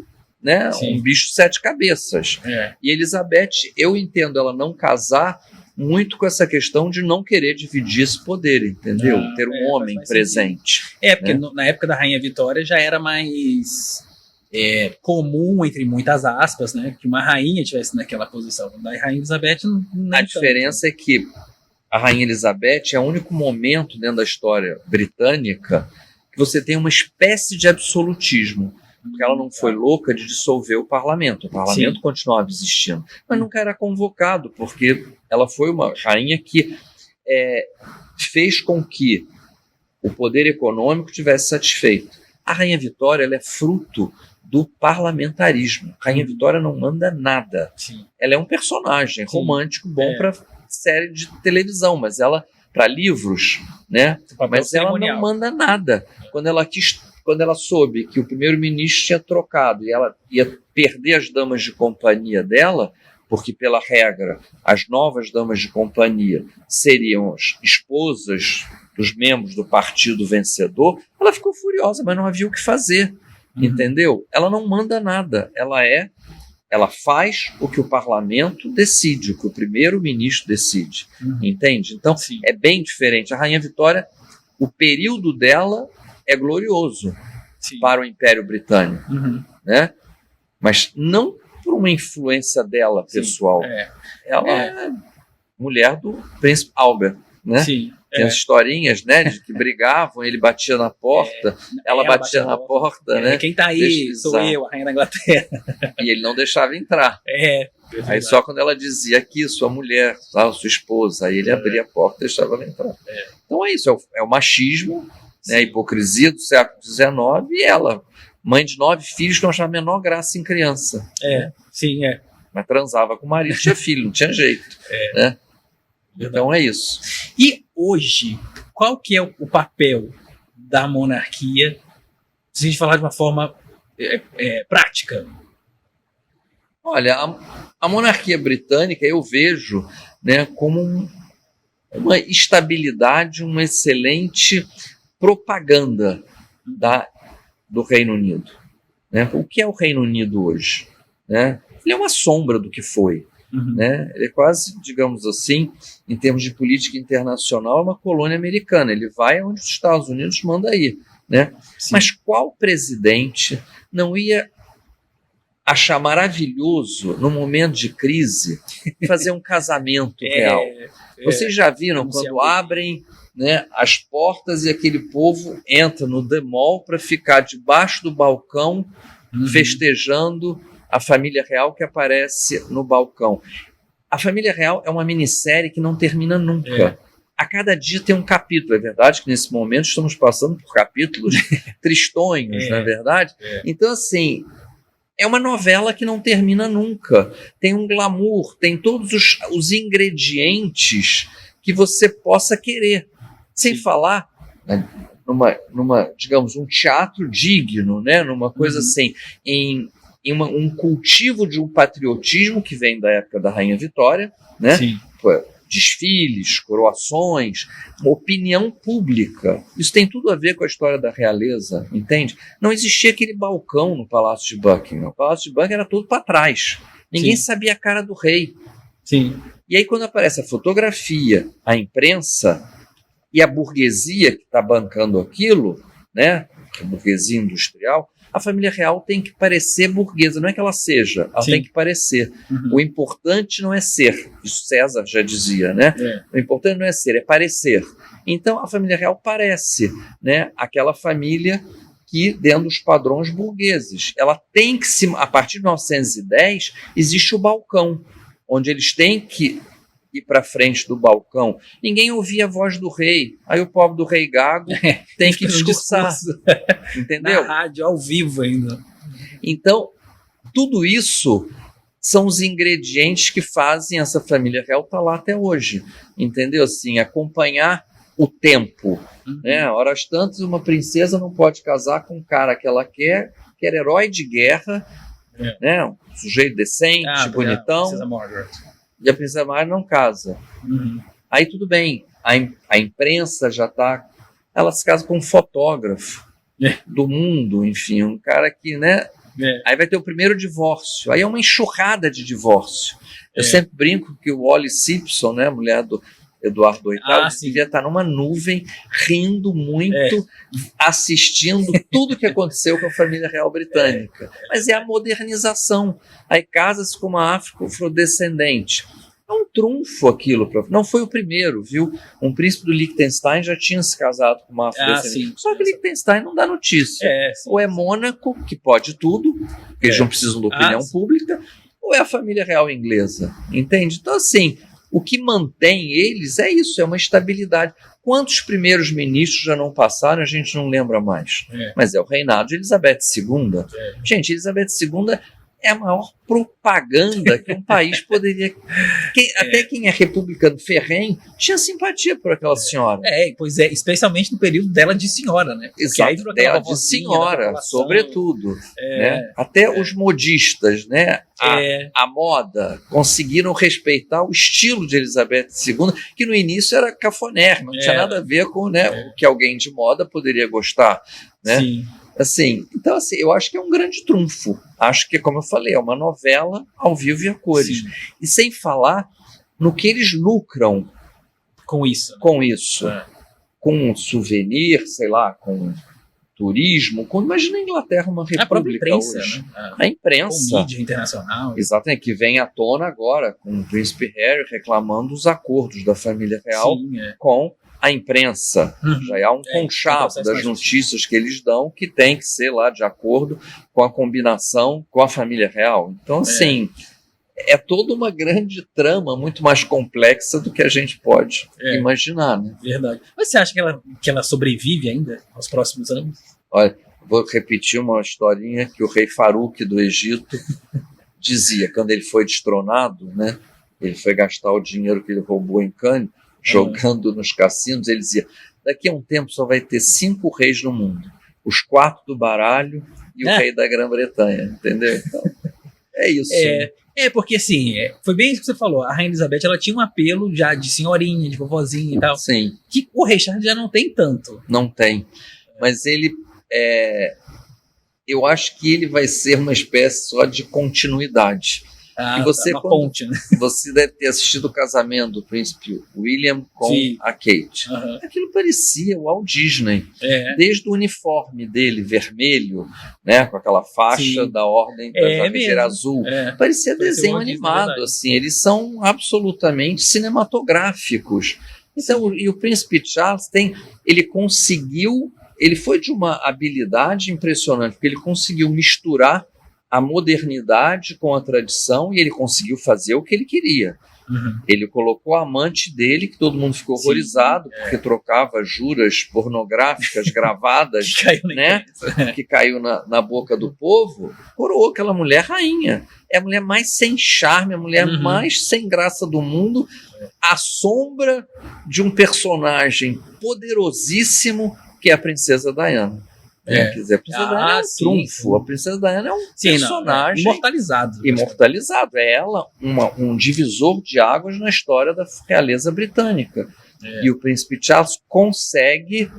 bicho de 7 cabeças. E Elizabeth, eu entendo ela não casar muito com essa questão de não querer dividir esse poder, entendeu? Ter um homem presente. Porque na época da Rainha Vitória já era mais comum, entre muitas aspas, né, que uma rainha estivesse naquela posição. Da Rainha Elizabeth não a diferença é que a Rainha Elizabeth é o único momento dentro da história britânica que você tem uma espécie de absolutismo. Porque ela não foi louca de dissolver o parlamento. O parlamento continuava existindo. Mas nunca era convocado, porque ela foi uma rainha que fez com que o poder econômico tivesse satisfeito. A Rainha Vitória ela é fruto do parlamentarismo. A Rainha Vitória não manda nada. Ela é um personagem romântico bom para série de televisão, mas ela, para livros, né? Mas ela não manda nada. Quando ela soube que o primeiro-ministro tinha trocado e ela ia perder as damas de companhia dela, porque, pela regra, as novas damas de companhia seriam as esposas dos membros do partido vencedor, ela ficou furiosa, mas não havia o que fazer, entendeu? Ela não manda nada, ela faz o que o parlamento decide, o que o primeiro-ministro decide, entende? Então, é bem diferente. A Rainha Vitória, o período dela é glorioso Sim. para o Império Britânico, Uhum. né? Mas não por uma influência dela pessoal. Ela é mulher do príncipe Albert, né? Sim. Tem as historinhas, né, de que brigavam, ele batia na porta, ela batia na porta, né? Quem tá aí? Pesquisar. Sou eu, a rainha da Inglaterra. E ele não deixava entrar. Aí só quando ela dizia aqui, sua mulher, sua esposa, aí ele abria a porta e deixava ela entrar. Então é isso, é o machismo, né, a hipocrisia do século XIX, e ela, mãe de 9 filhos, que não achava a menor graça em criança. Sim, Mas transava com o marido, tinha filho, não tinha jeito. Né? Então é isso. E hoje, qual que é o papel da monarquia, se a gente falar de uma forma prática? Olha, a monarquia britânica eu vejo, né, como uma estabilidade, uma excelente propaganda do Reino Unido. Né? O que é o Reino Unido hoje? Né? Ele é uma sombra do que foi. Uhum. Né? Ele é quase, digamos assim, em termos de política internacional, uma colônia americana. Ele vai onde os Estados Unidos manda ir. Né? Mas qual presidente não ia achar maravilhoso, no momento de crise, fazer um casamento real? Vocês já viram quando abrem, né, as portas e aquele povo entra no The Mall para ficar debaixo do balcão, festejando a família real que aparece no balcão? A família real é uma minissérie que não termina nunca. A cada dia tem um capítulo. É verdade que nesse momento estamos passando por capítulos tristonhos, não é verdade? Então, assim, é uma novela que não termina nunca. Tem um glamour, tem todos os ingredientes que você possa querer. Sem falar, né, digamos, um teatro digno, né, numa coisa assim, em um cultivo de um patriotismo que vem da época da Rainha Vitória, né? Desfiles, coroações, uma opinião pública. Isso tem tudo a ver com a história da realeza, entende? Não existia aquele balcão no Palácio de Buckingham. O Palácio de Buckingham era todo para trás. Ninguém sabia a cara do rei. E aí quando aparece a fotografia, a imprensa e a burguesia que está bancando aquilo, né? A burguesia industrial, a família real tem que parecer burguesa, não é que ela seja, ela tem que parecer. O importante não é ser, isso César já dizia, né? O importante não é ser, é parecer. Então a família real parece, né, aquela família que, dentro dos padrões burgueses, ela tem que a partir de 1910, existe o balcão, onde eles têm que ir para frente do balcão. Ninguém ouvia a voz do rei. Aí o pobre do rei gago tem que discursar. Entendeu? Na rádio, ao vivo ainda. Então, tudo isso são os ingredientes que fazem essa família real estar lá até hoje. Entendeu? Assim, acompanhar o tempo. Né? Horas tantas, uma princesa não pode casar com um cara que ela quer herói de guerra, né? Um sujeito decente, bonitão. Princesa Margaret. E a princesa Margaret não casa. Aí tudo bem, a imprensa já está... Ela se casa com um fotógrafo do mundo, enfim, um cara que, né? Aí vai ter o primeiro divórcio, aí é uma enxurrada de divórcio. Eu sempre brinco que o Wallis Simpson, né, mulher do Eduardo VIII, devia estar numa nuvem, rindo muito, assistindo tudo que aconteceu com a família real britânica. Mas é a modernização. Aí casa-se com uma afrodescendente. É um trunfo aquilo. Não foi o primeiro, viu? Um príncipe do Liechtenstein já tinha se casado com uma afrodescendente. Só que Liechtenstein não dá notícia. Ou é Mônaco, que pode tudo, porque eles não precisam da opinião pública, ou é a família real inglesa. Entende? Então, assim, o que mantém eles é isso, é uma estabilidade. Quantos primeiros ministros já não passaram, a gente não lembra mais. Mas é o reinado de Elizabeth II. Gente, Elizabeth II é a maior propaganda que um país poderia... Até quem é republicano ferrenho tinha simpatia por aquela senhora. Pois é, especialmente no período dela de senhora, né? Exato, dela de senhora, sobretudo. Né? Até os modistas, né? A moda, conseguiram respeitar o estilo de Elizabeth II, que no início era cafoné, não tinha nada a ver com, né, o que alguém de moda poderia gostar. Né? Sim. Assim, então, assim, eu acho que é um grande trunfo. Acho que, como eu falei, é uma novela ao vivo e a cores. E sem falar no que eles lucram com isso. Com um souvenir, sei lá, com turismo, imagina a Inglaterra uma república A própria imprensa, hoje. né? A imprensa. Com mídia internacional. Exatamente, que vem à tona agora, com o príncipe Harry reclamando dos acordos da família real com a imprensa. Já há um conchavo das notícias que eles dão que tem que ser lá de acordo com a combinação com a família real. Então, assim, é toda uma grande trama, muito mais complexa do que a gente pode imaginar. Né? Verdade. Mas você acha que ela sobrevive ainda aos próximos anos? Olha, vou repetir uma historinha que o rei Farouk do Egito dizia, quando ele foi destronado, né? Ele foi gastar o dinheiro que ele roubou em Cannes, jogando nos cassinos, ele dizia, daqui a um tempo só vai ter 5 reis no mundo, os 4 do baralho e o rei da Grã-Bretanha, entendeu? Então, é isso. Porque assim, foi bem isso que você falou, a Rainha Elizabeth, ela tinha um apelo já de senhorinha, de vovozinha e tal, sim, que o rei Charles já não tem tanto. Não tem, mas ele, eu acho que ele vai ser uma espécie só de continuidade. E você, uma ponte, né? Você deve ter assistido o casamento do príncipe William com a Kate. Aquilo parecia o Walt Disney. Desde o uniforme dele, vermelho, né, com aquela faixa da Ordem da Javezeira Azul. Parecia desenho animado. Assim, eles são absolutamente cinematográficos. Então, e o príncipe Charles ele foi de uma habilidade impressionante, porque ele conseguiu misturar a modernidade com a tradição e ele conseguiu fazer o que ele queria. Ele colocou a amante dele, que todo mundo ficou horrorizado, porque trocava juras pornográficas gravadas, que caiu na boca do povo, coroou aquela mulher rainha. É a mulher mais sem charme, a mulher mais sem graça do mundo, à sombra de um personagem poderosíssimo que é a princesa Diana. Quer dizer, a Princesa Diana é um trunfo. A Princesa Diana é um personagem imortalizado. É ela um divisor de águas na história da realeza britânica. E o príncipe Charles consegue,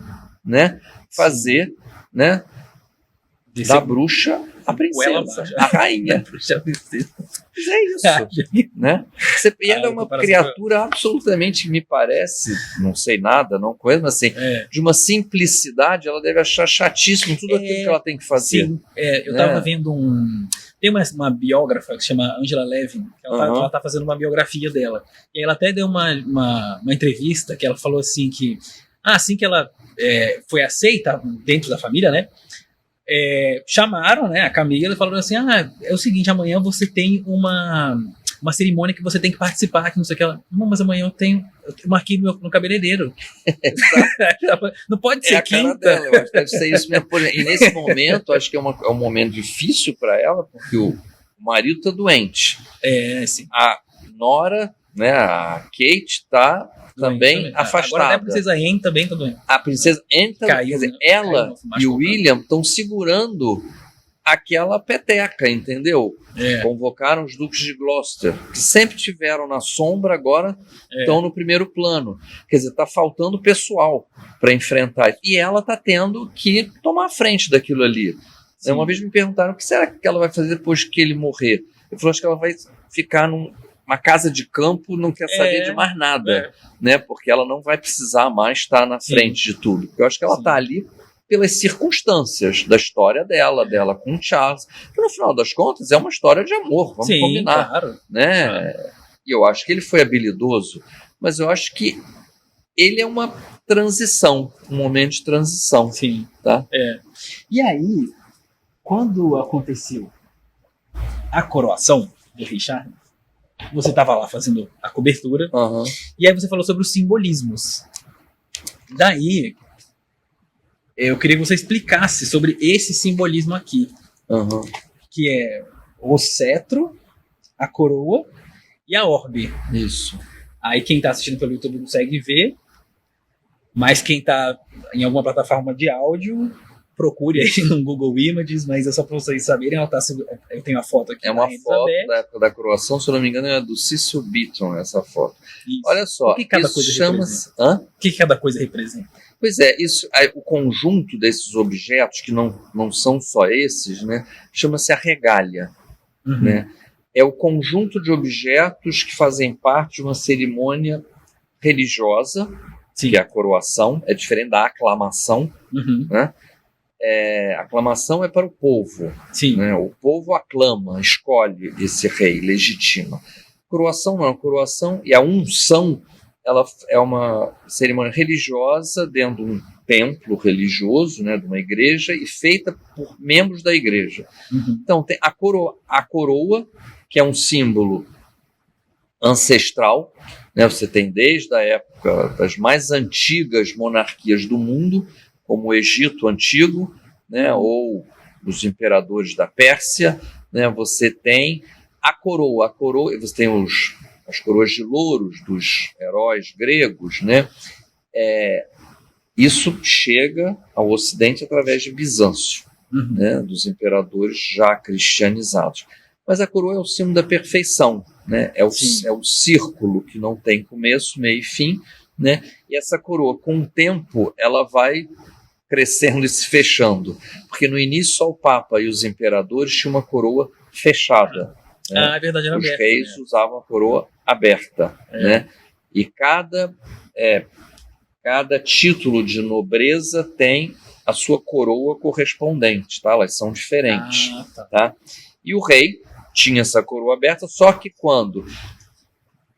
né, fazer, né, da bruxa a princesa, a rainha. Mas é isso. Né? E ela é uma criatura absolutamente, me parece, não sei nada, não conheço, mas assim, de uma simplicidade, ela deve achar chatíssimo tudo aquilo que ela tem que fazer. Sim, eu estava vendo tem uma biógrafa que se chama Angela Levin, que ela está fazendo uma biografia dela. E ela até deu uma entrevista que ela falou assim que assim que ela foi aceita dentro da família, né? Chamaram, né, a Camila e falaram assim, é o seguinte, amanhã você tem uma cerimônia que você tem que participar, que não sei o que. Não, mas amanhã eu marquei no cabeleireiro. Não pode ser quinta. Dela, eu acho que deve ser isso mesmo. E nesse momento, acho que é um momento difícil para ela, porque o marido está doente. Sim. A nora, né, a Kate, está também afastada. Agora a princesa Anne também está doente. A princesa Anne caiu, quer dizer, ela e o William estão segurando aquela peteca, entendeu? Convocaram os duques de Gloucester, que sempre tiveram na sombra, agora estão no primeiro plano. Quer dizer, está faltando pessoal para enfrentar. E ela está tendo que tomar a frente daquilo ali. Sim. Uma vez me perguntaram, o que será que ela vai fazer depois que ele morrer? Eu falei, acho que ela vai ficar uma casa de campo, não quer saber de mais nada, né? Porque ela não vai precisar mais estar na frente de tudo. Eu acho que ela está ali pelas circunstâncias da história dela com o Charles, que no final das contas é uma história de amor, vamos combinar. Claro. Né? E eu acho que ele foi habilidoso, mas eu acho que ele é uma transição, um momento de transição. Sim. Tá? E aí, quando aconteceu a coroação do rei Charles, você estava lá fazendo a cobertura, e aí você falou sobre os simbolismos. Daí, eu queria que você explicasse sobre esse simbolismo aqui, que é o cetro, a coroa e a orbe. Isso. Aí quem está assistindo pelo YouTube consegue ver, mas quem está em alguma plataforma de áudio, procure aí no Google Images, mas é só para vocês saberem, eu tenho a foto aqui. É uma foto da época da coroação, se eu não me engano, é do Cecil Beaton, essa foto. Isso. Olha só, o que cada coisa representa? O que cada coisa representa? Pois o conjunto desses objetos, que não são só esses, né, chama-se a regália. Né? É o conjunto de objetos que fazem parte de uma cerimônia religiosa, que é a coroação, é diferente da aclamação, né? aclamação é para o povo. Sim. Né? O povo aclama, escolhe esse rei, legitima. Coroação não, coroação e a unção, ela é uma cerimônia religiosa dentro de um templo religioso, né, de uma igreja, e feita por membros da igreja. Então tem a coroa, que é um símbolo ancestral, né? Você tem desde a época das mais antigas monarquias do mundo, como o Egito Antigo, né, ou os imperadores da Pérsia, né, você tem a coroa, você tem as coroas de louros dos heróis gregos, né? Isso chega ao Ocidente através de Bizâncio, né, dos imperadores já cristianizados. Mas a coroa é o símbolo da perfeição, né? É o círculo que não tem começo, meio e fim, né? E essa coroa, com o tempo, ela vai crescendo e se fechando, porque no início só o Papa e os imperadores tinham uma coroa fechada. Né? É verdade, era os aberta, reis né? usavam a coroa aberta, né? E cada título de nobreza tem a sua coroa correspondente, tá? Elas são diferentes. Tá? E o rei tinha essa coroa aberta, só que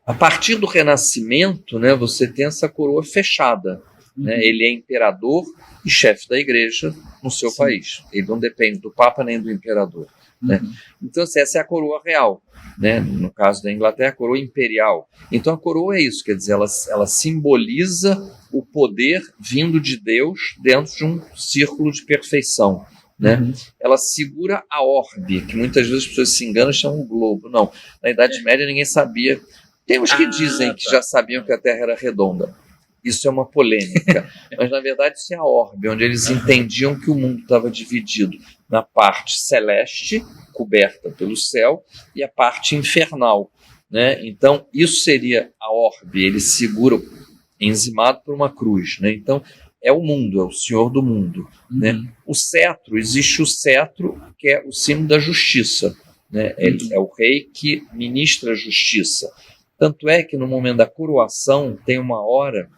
a partir do Renascimento, né, você tem essa coroa fechada. Né? Ele é imperador e chefe da igreja no seu país. Ele não depende do Papa nem do imperador. Né? Então, essa é a coroa real. Né? No caso da Inglaterra, a coroa imperial. Então, a coroa é isso, quer dizer, ela simboliza o poder vindo de Deus dentro de um círculo de perfeição. Né? Ela segura a orbe, que muitas vezes as pessoas se enganam e chamam o globo. Não, na Idade Média ninguém sabia. Tem uns que dizem que já sabiam que a Terra era redonda. Isso é uma polêmica. Mas, na verdade, isso é a orbe, onde eles entendiam que o mundo estava dividido na parte celeste, coberta pelo céu, e a parte infernal. Né? Então, isso seria a orbe. Ele segura, enzimado por uma cruz. Né? Então, é o mundo, é o Senhor do mundo. Né? O cetro, existe o cetro, que é o símbolo da justiça. Né? É o rei que ministra a justiça. Tanto é que no momento da coroação tem uma hora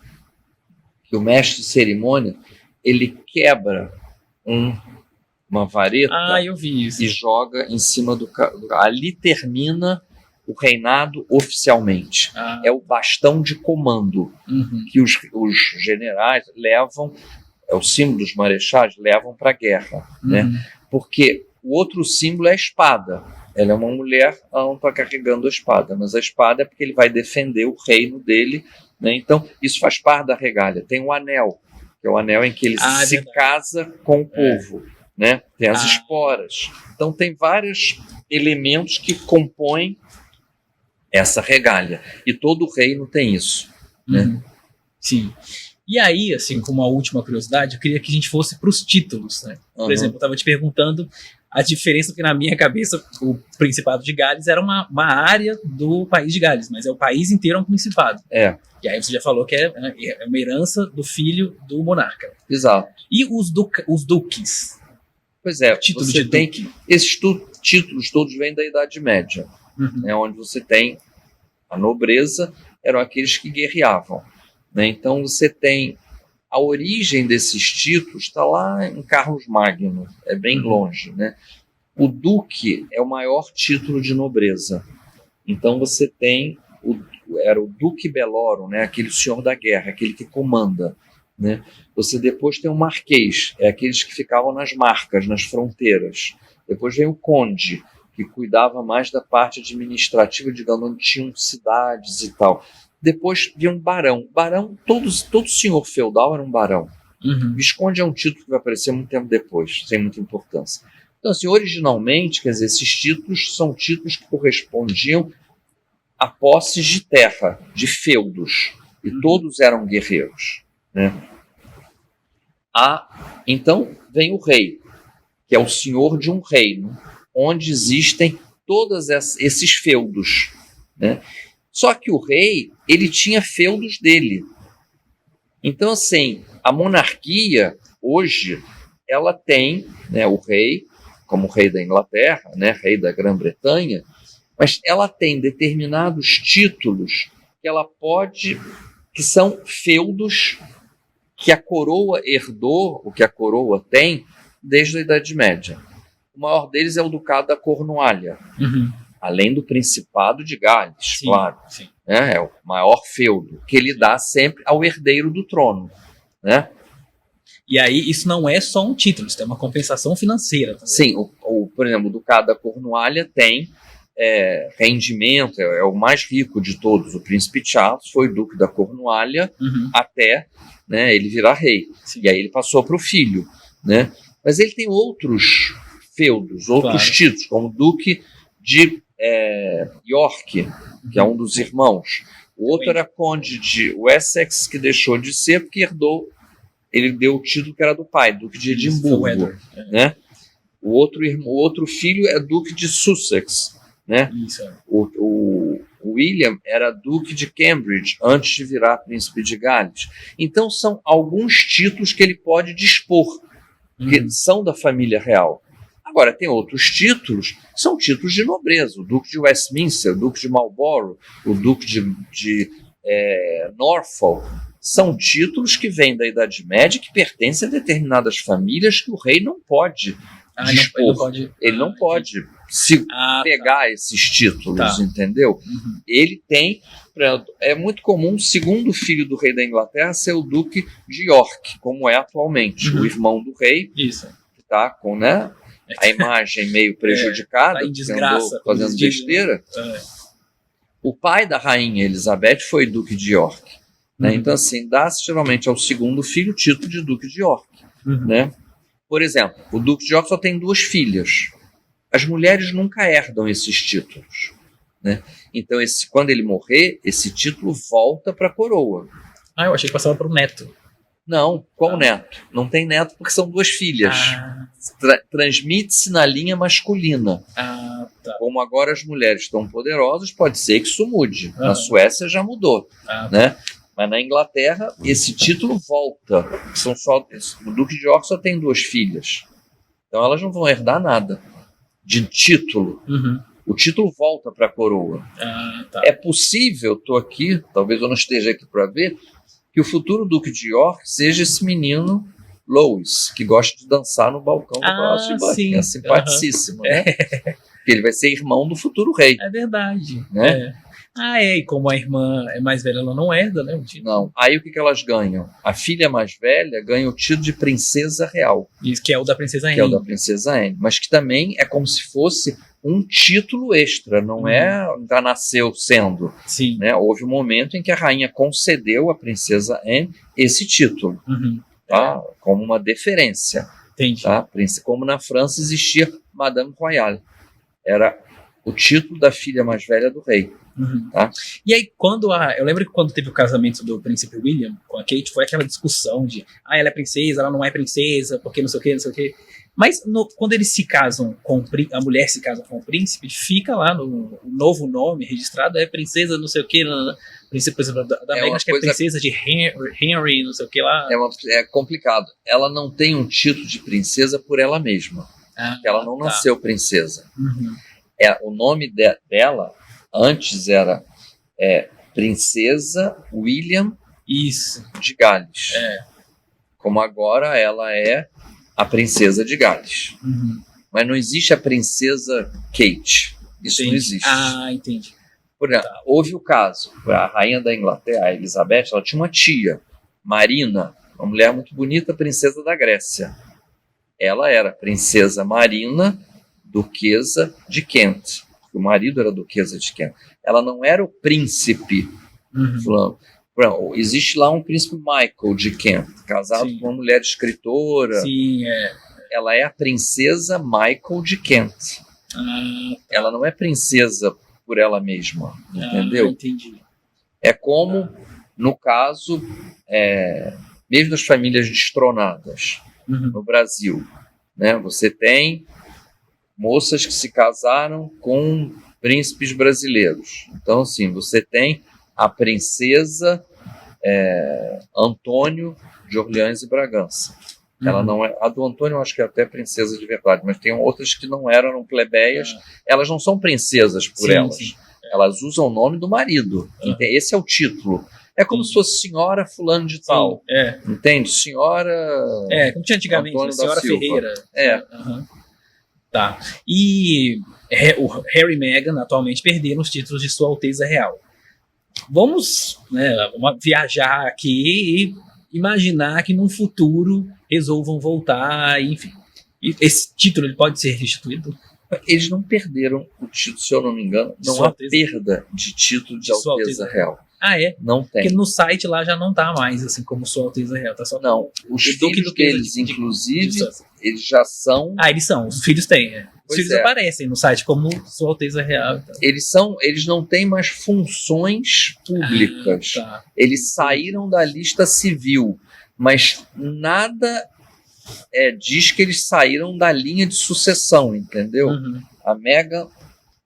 que o mestre de cerimônia ele quebra uma vareta eu vi isso. E joga em cima do ali termina o reinado oficialmente. É o bastão de comando que os generais levam, é o símbolo dos marechais, levam para a guerra. Né? Porque o outro símbolo é a espada. Ela é uma mulher, ela não está carregando a espada, mas a espada é porque ele vai defender o reino dele. Né? Então, isso faz parte da regália. Tem o anel, que é o anel em que ele se casa com o povo. Né? Tem as esporas. Então, tem vários elementos que compõem essa regália. E todo reino tem isso. Né? Sim. E aí, assim, como uma última curiosidade, eu queria que a gente fosse para os títulos. Né? Por exemplo, eu estava te perguntando a diferença, porque na minha cabeça o Principado de Gales era uma área do país de Gales, mas é o país inteiro um principado. E aí você já falou que é uma herança do filho do monarca. Exato. E os duques? Pois é, você tem que... Esses títulos todos vêm da Idade Média, né, onde você tem a nobreza, eram aqueles que guerreavam. Né? Então você tem... A origem desses títulos está lá em Carlos Magno, é bem longe. Né? O duque é o maior título de nobreza. Então você tem, era o Duque Bellorum, né? Aquele senhor da guerra, aquele que comanda. Né? Você depois tem o marquês, é aqueles que ficavam nas marcas, nas fronteiras. Depois vem o conde, que cuidava mais da parte administrativa, digamos, onde tinham cidades e tal. Depois vinha um barão. Barão, todo senhor feudal era um barão. Visconde é um título que vai aparecer muito tempo depois, sem muita importância. Então, assim, originalmente, quer dizer, esses títulos são títulos que correspondiam a posses de terra, de feudos. E todos eram guerreiros. Né? Então, vem o rei, que é o senhor de um reino, onde existem todos esses feudos. Né? Só que o rei, ele tinha feudos dele. Então, assim, a monarquia, hoje, ela tem, né, o rei, como o rei da Inglaterra, né, rei da Grã-Bretanha, mas ela tem determinados títulos que são feudos que a coroa herdou, o que a coroa tem, desde a Idade Média. O maior deles é o Ducado da Cornualha, além do Principado de Gales, Sim, claro. sim. É o maior feudo, que ele dá sempre ao herdeiro do trono, né? E aí, isso não é só um título, isso tem uma compensação financeira também. Sim, por exemplo, o Ducado da Cornualha tem rendimento, é o mais rico de todos. O príncipe Charles foi duque da Cornualha até, né, ele virar rei. Sim. E aí ele passou para o filho, né? Mas ele tem outros feudos, outros títulos, como duque de York, que é um dos irmãos. O outro era conde de Wessex, que deixou de ser porque herdou. Ele deu o título que era do pai, duque de Edimburgo, né? O outro filho é duque de Sussex, né? Isso. O William era duque de Cambridge antes de virar príncipe de Gales. Então são alguns títulos que ele pode dispor, que são da família real. Agora, tem outros títulos que são títulos de nobreza. O duque de Westminster, o duque de Marlborough, o duque de Norfolk. São títulos que vêm da Idade Média, que pertencem a determinadas famílias que o rei não pode dispor. Ele não pode pegar esses títulos, entendeu? Ele tem... É muito comum o segundo filho do rei da Inglaterra ser o duque de York, como é atualmente. O irmão do rei, que está com a imagem meio prejudicada, tá em desgraça, fazendo besteira. O pai da rainha Elizabeth foi duque de York. Né? Então, assim, dá-se geralmente ao segundo filho o título de duque de York. Né? Por exemplo, o duque de York só tem 2 filhas. As mulheres nunca herdam esses títulos. Né? Então, quando ele morrer, esse título volta para a coroa. Eu achei que passava para o neto. Não, qual neto? Não tem neto porque são 2 filhas. Transmite-se na linha masculina. Como agora as mulheres estão poderosas, pode ser que isso mude. Na Suécia já mudou. Né? Mas na Inglaterra, esse título volta. O duque de York só tem 2 filhas. Então elas não vão herdar nada de título. O título volta para a coroa. É possível, estou aqui, talvez eu não esteja aqui para ver, que o futuro duque de York seja esse menino Louis, que gosta de dançar no balcão do Palácio de Buckingham. É simpaticíssimo, né? Porque ele vai ser irmão do futuro rei. É verdade. Né? E como a irmã é mais velha, ela não herda, né? Não. Aí o que elas ganham? A filha mais velha ganha o título de princesa real. Isso, que é o da princesa Anne. Que é o da princesa Anne. Mas que também é como se fosse um título extra, não já nasceu sendo. Sim. Né? Houve um momento em que a rainha concedeu à princesa Anne esse título, tá? Como uma deferência. Entendi. Tá? Como na França existia Madame Royale. Era o título da filha mais velha do rei. Tá? E aí, eu lembro que quando teve o casamento do príncipe William com a Kate, foi aquela discussão de ela é princesa, ela não é princesa, porque não sei o que, não sei o que. Mas quando eles se casam a mulher se casa com o príncipe, fica lá no novo nome registrado, é princesa não sei o que, princesa da Meghan, acho que é princesa de Henry, não sei o que lá. É complicado. Ela não tem um título de princesa por ela mesma. Ela não nasceu princesa. O nome dela antes era Princesa William de Gales. Como agora ela é a princesa de Gales. Mas não existe a princesa Kate. Isso não existe. Entendi. Por exemplo, houve o caso, a rainha da Inglaterra, a Elizabeth, ela tinha uma tia, Marina, uma mulher muito bonita, princesa da Grécia. Ela era princesa Marina, duquesa de Kent. O marido era duquesa de Kent. Ela não era o príncipe fulano. Existe lá um príncipe Michael de Kent, casado com uma mulher escritora. Ela é a princesa Michael de Kent. Ela não é princesa por ela mesma, entendeu? Entendi. É como, no caso, mesmo das famílias destronadas no Brasil. Né? Você tem moças que se casaram com príncipes brasileiros. Então, assim, você tem a princesa Antônio de Orleans e Bragança. Ela não é, a do Antônio eu acho que é até princesa de verdade, mas tem outras que não eram plebeias. Elas não são princesas por elas. Elas usam o nome do marido. Esse é o título. É como se fosse senhora fulano de tal. Sim, Entende? Senhora... como tinha antigamente, Antônio senhora da Silva. Ferreira. Uhum. Tá. E o Harry e Meghan atualmente perderam os títulos de Sua Alteza Real. Vamos, viajar aqui e imaginar que num futuro resolvam voltar, enfim. E esse título ele pode ser restituído? Eles não perderam o título, se eu não me engano. Não há perda de título de Alteza Real. Ah, é? Não tem. Porque no site lá já não tá mais assim como Sua Alteza Real. Tá só não, os filhos deles, inclusive, eles já são... eles são. Os filhos têm, Os filhos aparecem no site como Sua Alteza Real. Então. Eles não têm mais funções públicas. Tá. Eles saíram da lista civil, mas nada diz que eles saíram da linha de sucessão, entendeu? Uhum. A Meghan,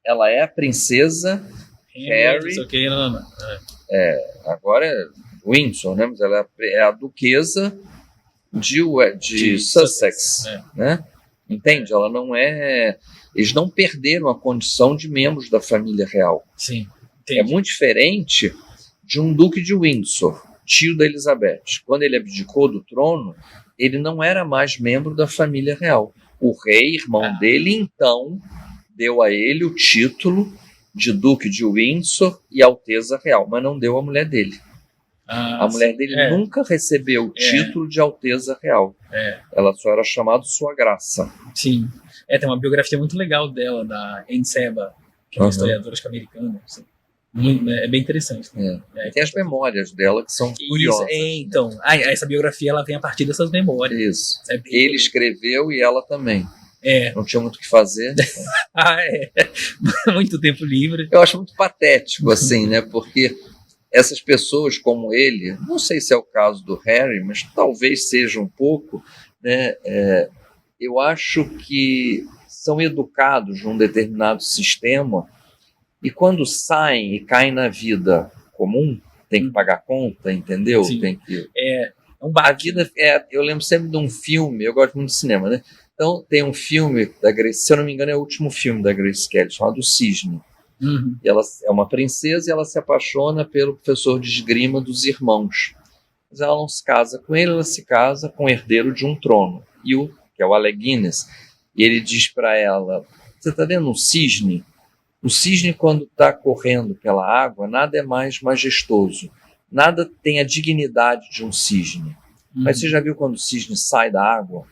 ela é a princesa, Harry... agora é Windsor, né? Mas ela é a duquesa de Sussex, né? Entende? Ela não é... Eles não perderam a condição de membros da família real. Sim, é muito diferente de um duque de Windsor, tio da Elizabeth. Quando ele abdicou do trono, ele não era mais membro da família real. O rei, irmão dele, então, deu a ele o título de Duque de Windsor e Alteza Real, mas não deu à mulher dele. A mulher dele nunca recebeu o título de Alteza Real. Ela só era chamada Sua Graça. Sim. Tem uma biografia muito legal dela, da Anne Seba, que é uma historiadora americana. Assim. É bem interessante. Né? Tem as memórias dela que são curiosas. Então, essa biografia ela vem a partir dessas memórias. Isso. Ele escreveu e ela também. Não tinha muito o que fazer. Muito tempo livre. Eu acho muito patético, assim, né? Porque essas pessoas como ele, não sei se é o caso do Harry, mas talvez seja um pouco, né? Eu acho que são educados num determinado sistema e quando saem e caem na vida comum, tem que pagar conta, entendeu? Sim. Tem que... A vida eu lembro sempre de um filme, eu gosto muito de cinema, né? Então tem um filme da Grace, se eu não me engano é o último filme da Grace Kelly, chamado O Cisne. Uhum. E ela é uma princesa e ela se apaixona pelo professor de esgrima dos irmãos. Mas ela não se casa com ele, ela se casa com o herdeiro de um trono, que é o Alec Guinness. E ele diz para ela, você está vendo um cisne? O cisne, quando está correndo pela água, nada é mais majestoso. Nada tem a dignidade de um cisne. Mas você já viu quando o cisne sai da água?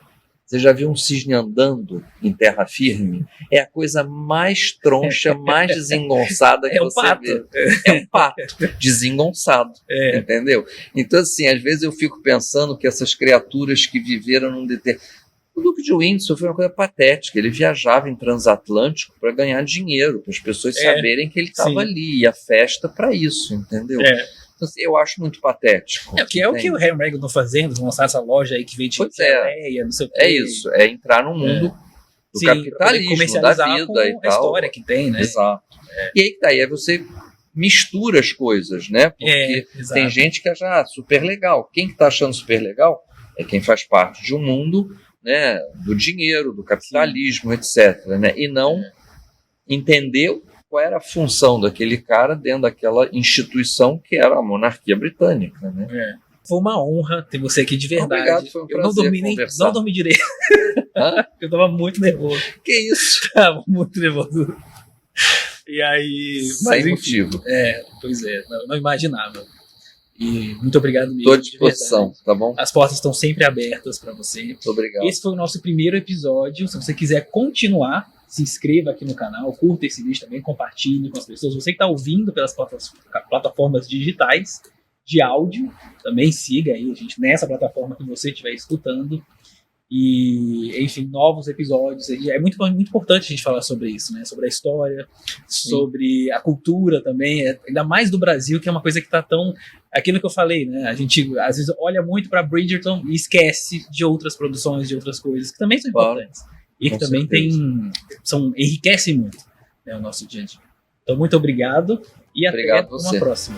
Você já viu um cisne andando em terra firme? É a coisa mais troncha, mais desengonçada que você vê. É um pato desengonçado, entendeu? Então, assim, às vezes eu fico pensando que essas criaturas que viveram num determinado... O Duque de Windsor foi uma coisa patética. Ele viajava em transatlântico para ganhar dinheiro, para as pessoas saberem que ele estava ali. E a festa para isso, entendeu? Então, assim, eu acho muito patético. Que é o que o Harry e Meghan estão fazendo, vão lançar essa loja aí que vende ideia, não sei o quê. É isso, é entrar no mundo do capitalismo, da vida e tal. A história que tem, né? Exato. E aí que tá, aí você mistura as coisas, né? Porque tem gente que acha super legal. Quem que tá achando super legal é quem faz parte de um mundo, né, do dinheiro, do capitalismo, etc. Né? E não entendeu qual era a função daquele cara dentro daquela instituição que era a monarquia britânica, né? Foi uma honra ter você aqui de verdade. Obrigado, foi um prazer. Eu não dormi direito. Eu tava muito nervoso. Que isso? Tava muito nervoso. E aí... Sem motivo. Pois é, não imaginava. E muito obrigado mesmo. Estou à disposição, tá bom? As portas estão sempre abertas para você. Muito obrigado. Esse foi o nosso primeiro episódio. Se você quiser continuar, se inscreva aqui no canal, curta esse vídeo também, compartilhe com as pessoas. Você que está ouvindo pelas plataformas digitais de áudio, também siga aí a gente nessa plataforma que você estiver escutando. E, enfim, novos episódios. É muito importante a gente falar sobre isso, né? Sobre a história, sobre a cultura também, ainda mais do Brasil, que é uma coisa que está tão... Aquilo que eu falei, né? A gente às vezes olha muito para Bridgerton e esquece de outras produções, de outras coisas que também são importantes. E que também enriquecem muito, né, o nosso dia a dia. Então, muito obrigado e até uma próxima.